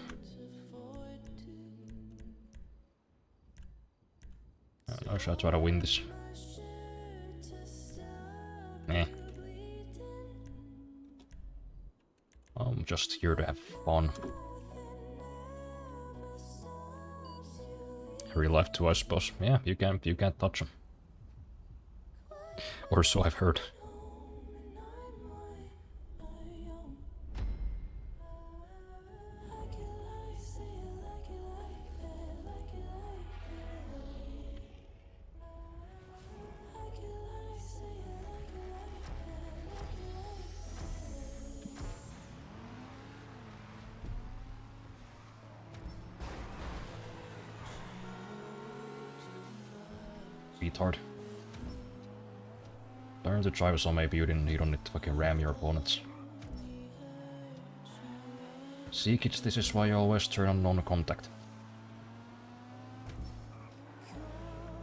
I should try to win this. Eh. I'm just here to have fun. Real life too, I suppose. Yeah, you can't touch them. Or so I've heard. Retard. Learn to drive so maybe you don't need to fucking ram your opponents. See kids, this is why you always turn on non-contact.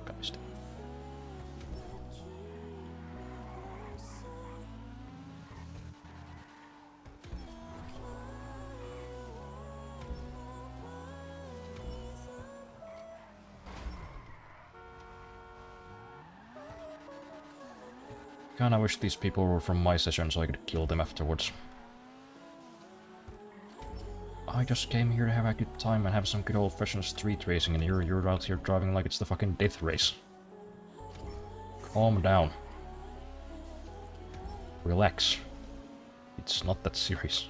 Guys. Kinda wish these people were from my session so I could kill them afterwards. I just came here to have a good time and have some good old-fashioned street racing, and you're out here driving like it's the fucking death race. Calm down. Relax. It's not that serious.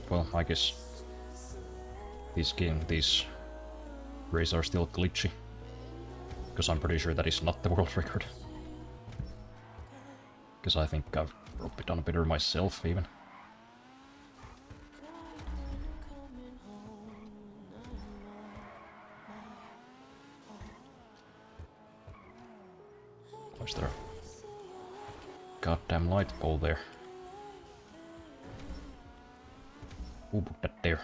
Well, I guess these races are still glitchy. Because I'm pretty sure that is not the world record. Because I think I've probably done better myself, even. Where's there a goddamn light pole there? Who put that there?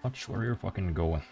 Watch where you're fucking going.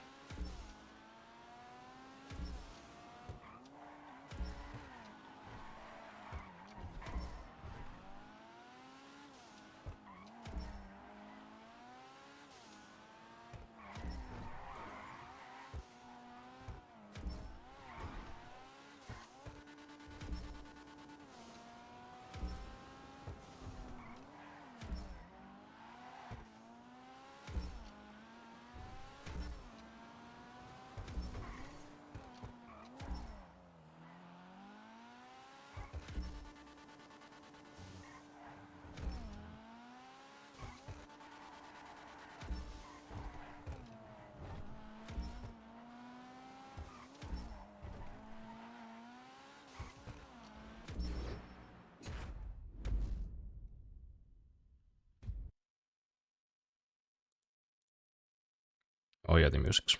Oh yeah, the music's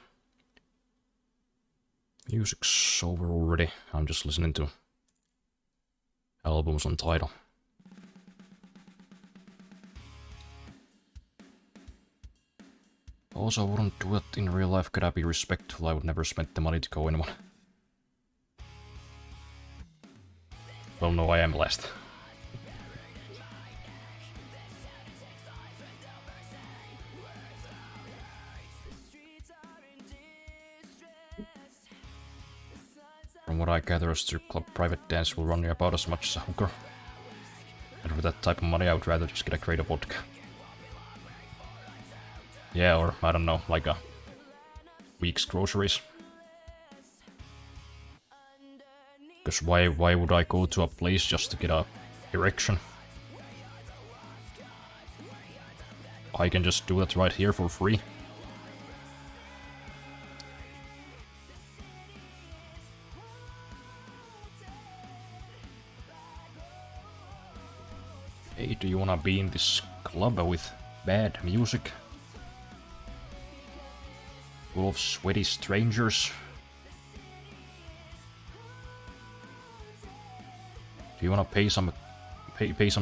over already. I'm just listening to albums on Tidal. Also, I wouldn't do it in real life. Could I be respectful? I would never spend the money to go in one. Well, no, I am blessed. From what I gather, a strip club private dance will run you about as much as a hooker. And for that type of money, I would rather just get a crate of vodka. Yeah, or, I don't know, like a week's groceries. Because why would I go to a place just to get a erection? I can just do that right here for free. Hey, do you wanna be in this club with bad music? Full of sweaty strangers? Do you wanna pay some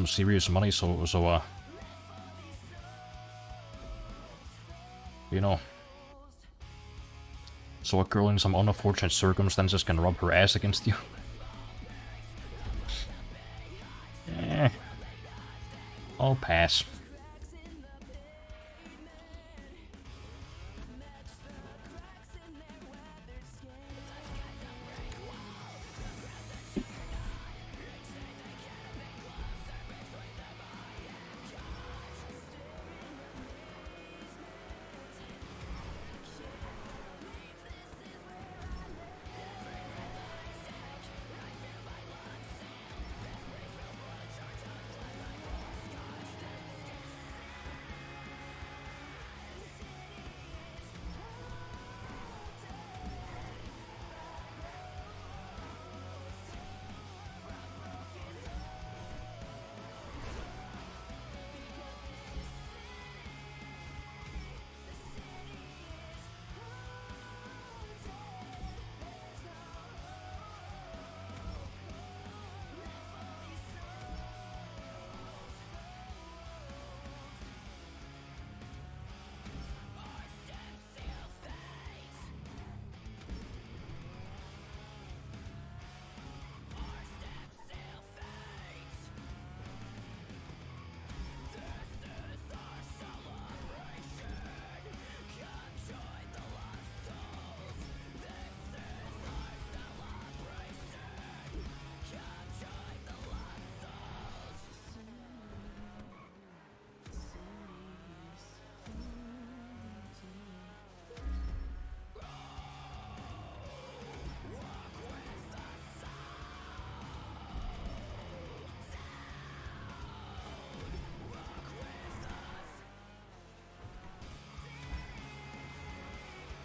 serious money so you know, so a girl in some unfortunate circumstances can rub her ass against you? I'll pass.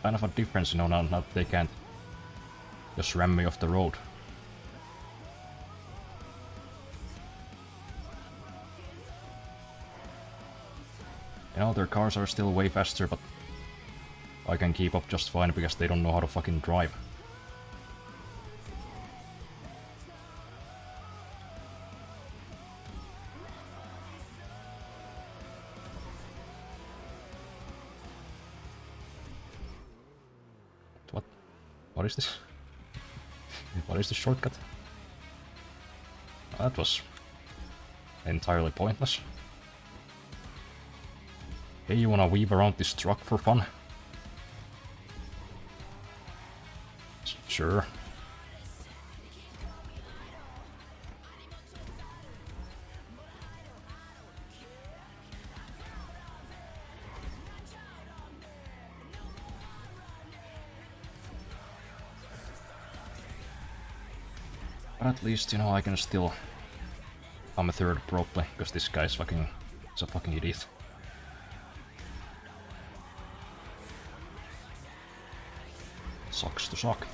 kind of a difference, you know, now that they can't just ram me off the road. You know, their cars are still way faster, but I can keep up just fine because they don't know how to fucking drive. What? What is this? What is this shortcut? That was entirely pointless. Hey, you wanna weave around this truck for fun? Sure. But at least, you know, I can still come a third properly, because this guy's fucking... is a fucking idiot. Sucks to suck.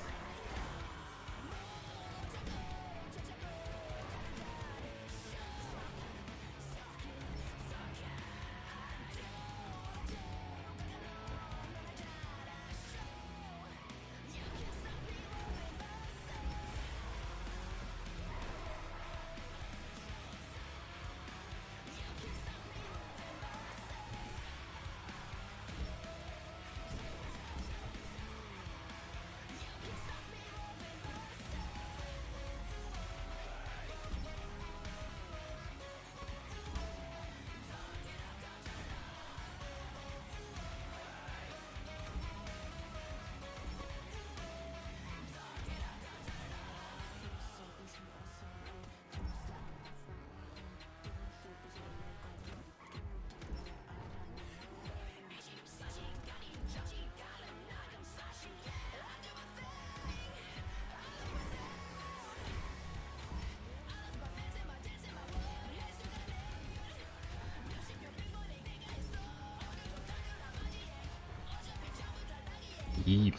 Yeep.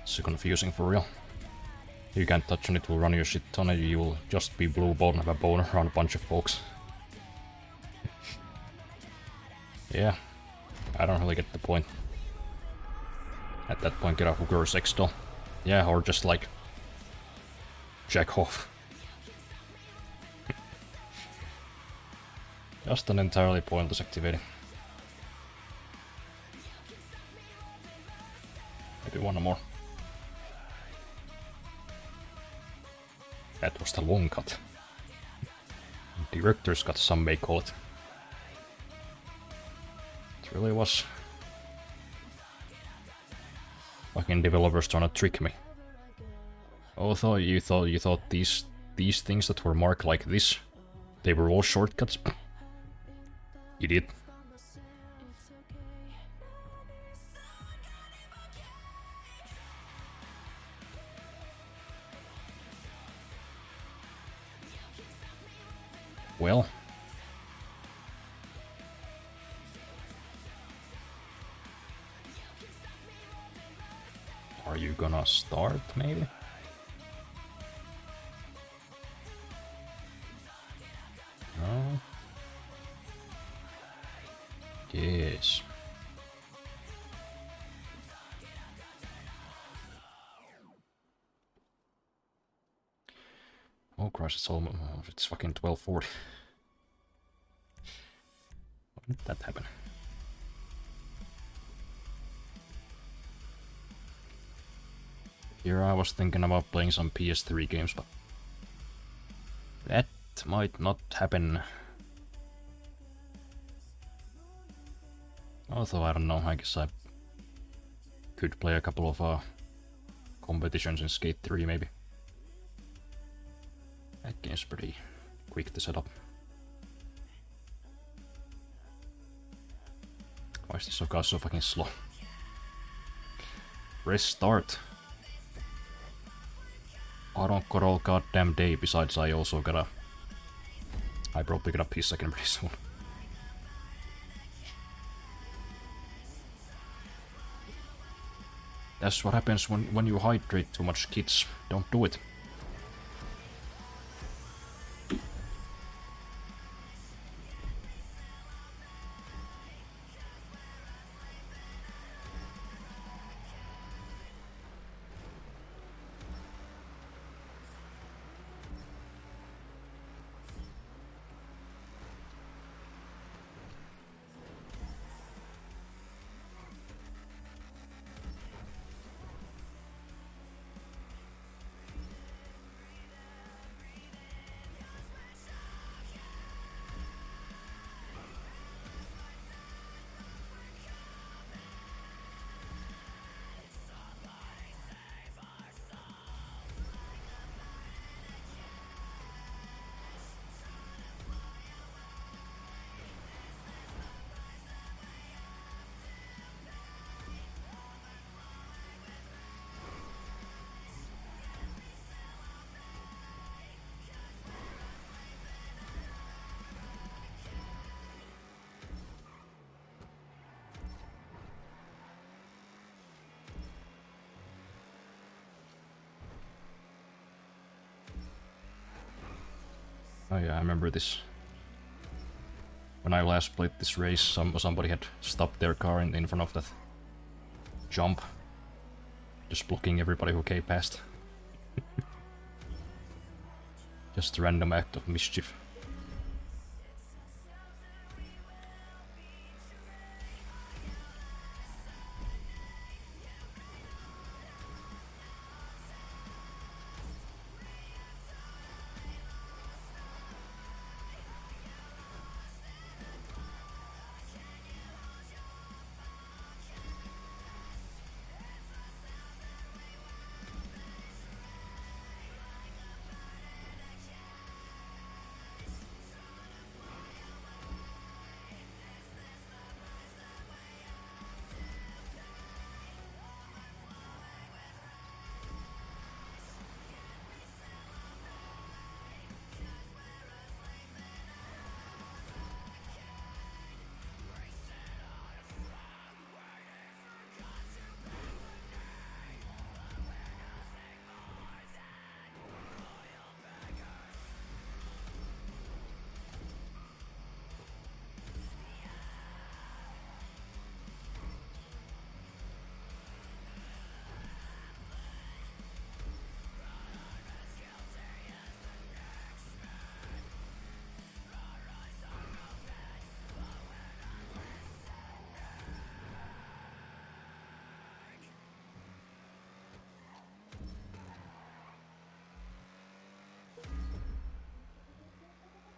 So confusing for real. You can't touch on it, will run your shit ton and you will just be blue ball and have a boner around a bunch of folks. Yeah, I don't really get the point. At that point, get a hooker or sex doll. Yeah, or just like... jack off. Just an entirely pointless activity. Maybe one more. That was the long cut. Director's cut, some may call it. It really was. Fucking developers trying to trick me. Although you thought these things that were marked like this, they were all shortcuts. Idiot. Well. Are you gonna start, maybe? No. Yes. Oh Christ, it's almost... it's fucking 12:40. When did that happen? Here I was thinking about playing some PS3 games, but... that might not happen. Although, I don't know, I guess I could play a couple of competitions in Skate 3 maybe. That game's pretty quick to set up. Why is this guy so fucking slow? Press start. I don't got all goddamn day, besides I also gotta... I probably gotta piss again pretty soon. That's what happens when you hydrate too much, kids. Don't do it. Oh yeah, I remember this. When I last played this race, somebody had stopped their car in front of that jump, just blocking everybody who came past. Just a random act of mischief.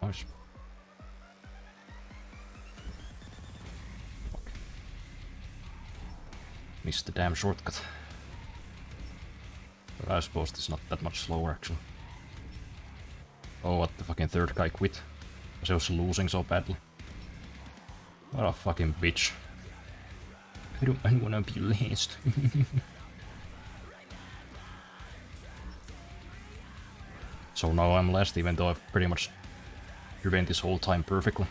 Nice. Missed the damn shortcut. But I suppose it's not that much slower actually. Oh, what, the fucking third guy quit? Because he was losing so badly. What a fucking bitch. I don't wanna be last. So now I'm last, even though I've pretty much driven this whole time perfectly.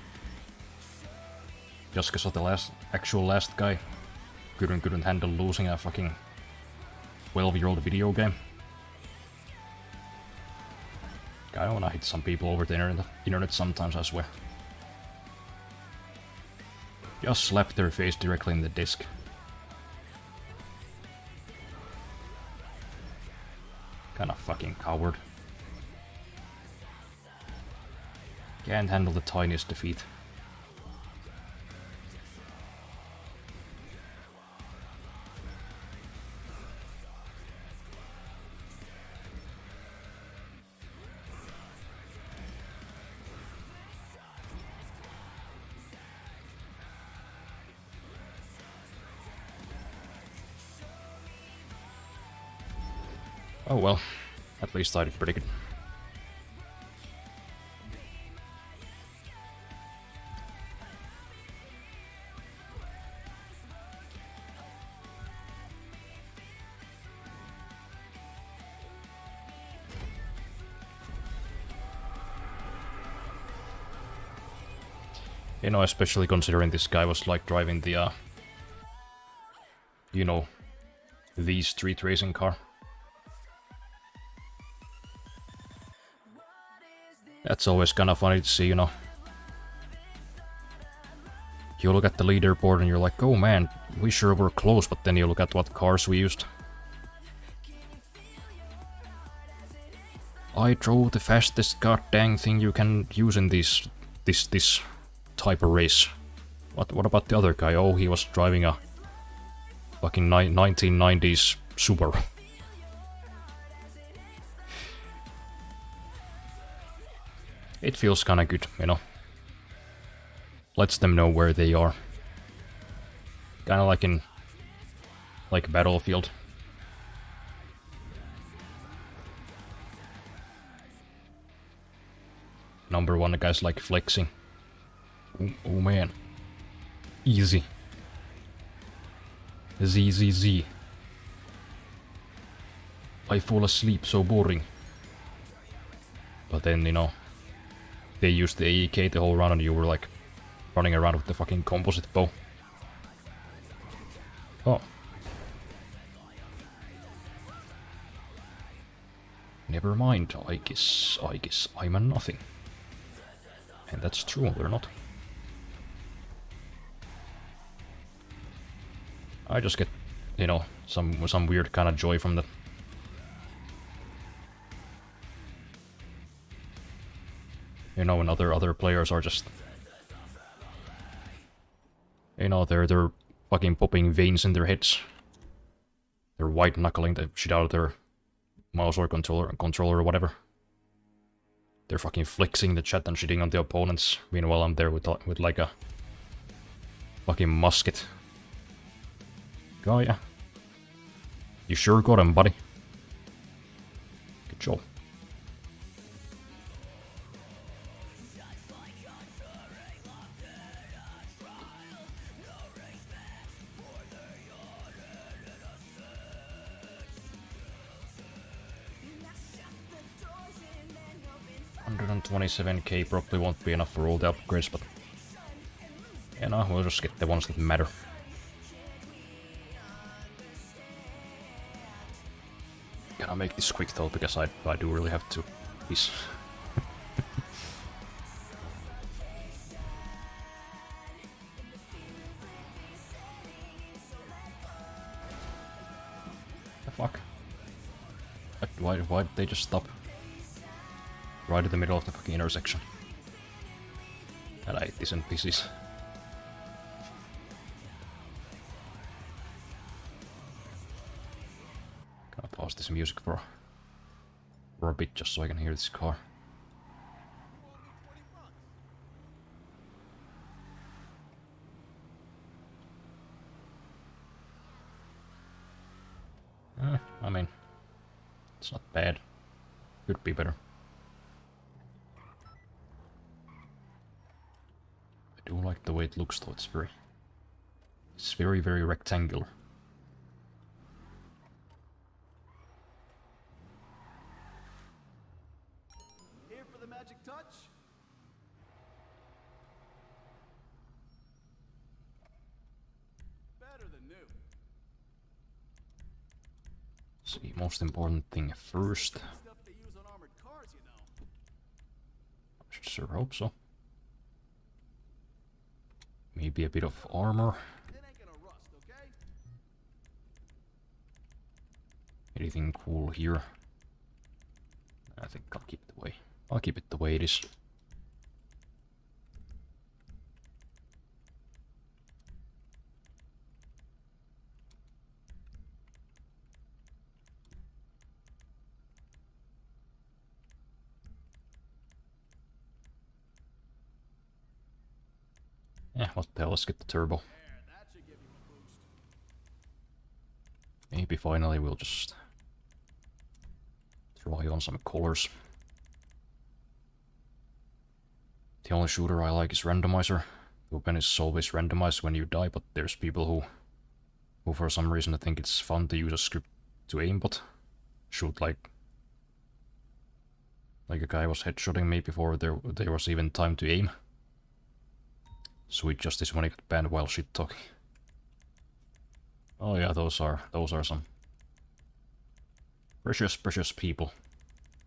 Just because of the actual last guy couldn't handle losing a fucking 12-year-old video game. I wanna hit some people over the internet sometimes, I swear. Just slap their face directly in the disc. Kinda fucking coward. Can't handle the tiniest defeat. Oh well, at least I did pretty good. You know, especially considering this guy was like driving the, you know, the street racing car. That's always kind of funny to see, you know. You look at the leaderboard and you're like, oh man, we sure were close, but then you look at what cars we used. I drove the fastest goddamn thing you can use in this type of race. What about the other guy? Oh, he was driving a fucking 1990s Subaru. It feels kinda good, you know. Lets them know where they are. Kinda like in... like Battlefield. Number one, the guy's like flexing. Oh man. Easy. Z. I fall asleep, so boring. But then, you know, they used the AEK the whole run and you were like running around with the fucking composite bow. Oh. Never mind, I guess I'm a nothing. And that's true, they're not. I just get, you know, some weird kind of joy from that. You know, when other players are just, you know, they're fucking popping veins in their heads. They're white knuckling the shit out of their mouse or controller or whatever. They're fucking flexing the chat and shitting on the opponents. Meanwhile, I'm there with like a fucking musket. Oh yeah. You sure got him, buddy. Good job. $127k probably won't be enough for all the upgrades, but you know, we'll just get the ones that matter. Gonna make this quick though, because I do really have to piss. The fuck? Why did they just stop? Right in the middle of the fucking intersection. And I hate these NPCs. Gonna pause this music for a bit just so I can hear this car. I mean, it's not bad. Could be better. I do like the way it looks though, it's very, very rectangular. Here for the magic touch? Better than new. See, most important thing first. Stuff they use on armored cars, you know. I should sure hope so. Maybe a bit of armor. It ain't gonna rust, okay? Anything cool here? I think I'll keep it the way. I'll keep it the way it is. Yeah, what the hell, let's get the turbo. There, that should give you a boost. Maybe finally we'll just try on some colors. The only shooter I like is randomizer. Open is always randomized when you die, but there's people who for some reason think it's fun to use a script to aimbot. Shoot like a guy was headshotting me before there was even time to aim. Sweet justice when he got banned while shit talking. Oh yeah, those are some Precious people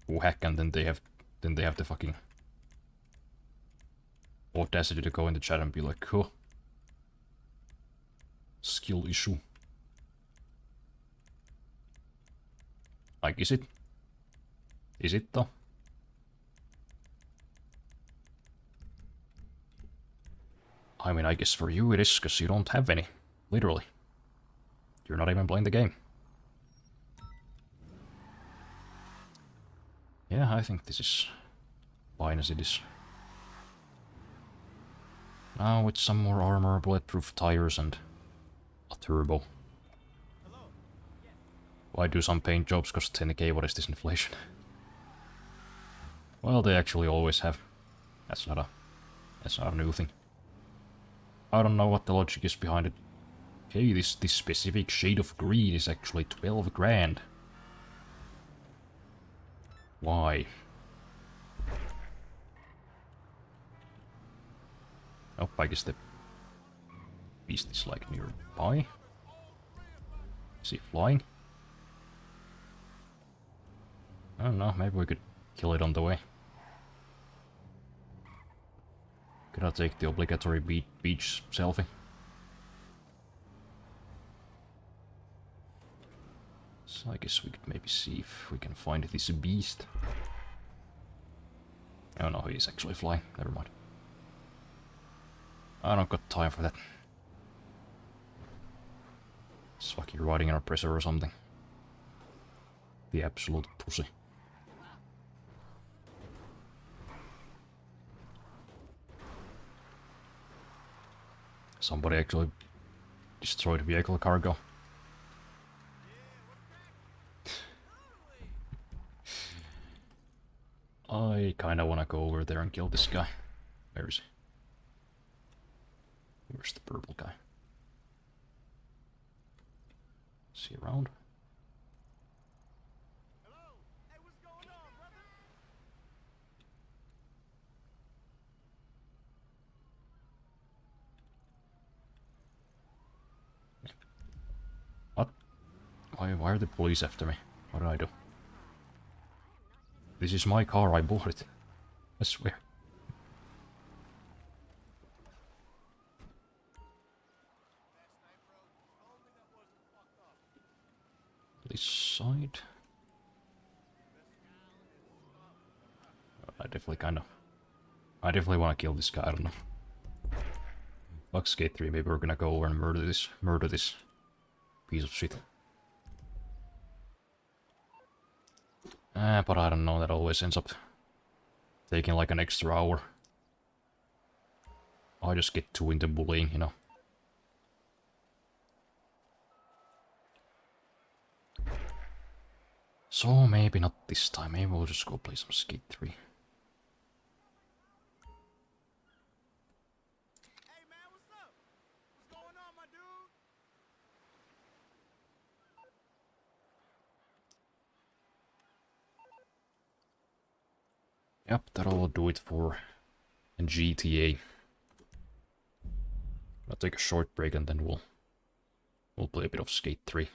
who hack and then they have the fucking audacity to go in the chat and be like, huh. Skill issue. Like, is it? Is it though? I mean, I guess for you it is, because you don't have any. Literally. You're not even playing the game. Yeah, I think this is fine as it is. Now with some more armor, bulletproof tires, and a turbo. Why do some paint jobs cost 10k? What is this inflation? Well, they actually always have. That's not a new thing. I don't know what the logic is behind it. Okay, this specific shade of green is actually 12 grand. Why? Oh, I guess the beast is like nearby. Is he flying? I don't know, maybe we could kill it on the way. Could I take the obligatory beach selfie? So I guess we could maybe see if we can find this beast. Oh no, he's actually flying. Never mind. I don't got time for that. It's like you're riding an oppressor or something. The absolute pussy. Somebody actually destroyed vehicle cargo. I kinda wanna go over there and kill this guy. Where is he? Where's the purple guy? Is he around? Hello? Hey, what's going on, brother? What? Why are the police after me? What did I do? This is my car, I bought it. I swear. This side. I definitely want to kill this guy, I don't know. Fuck Skate 3, maybe we're gonna go over and murder this piece of shit. But I don't know, that always ends up taking like an extra hour. I just get too into bullying, you know. So maybe not this time, maybe we'll just go play some Skate 3. Hey, man, what's up? What's going on, my dude? Yep, that'll do it for GTA. I'll take a short break and then we'll play a bit of Skate 3.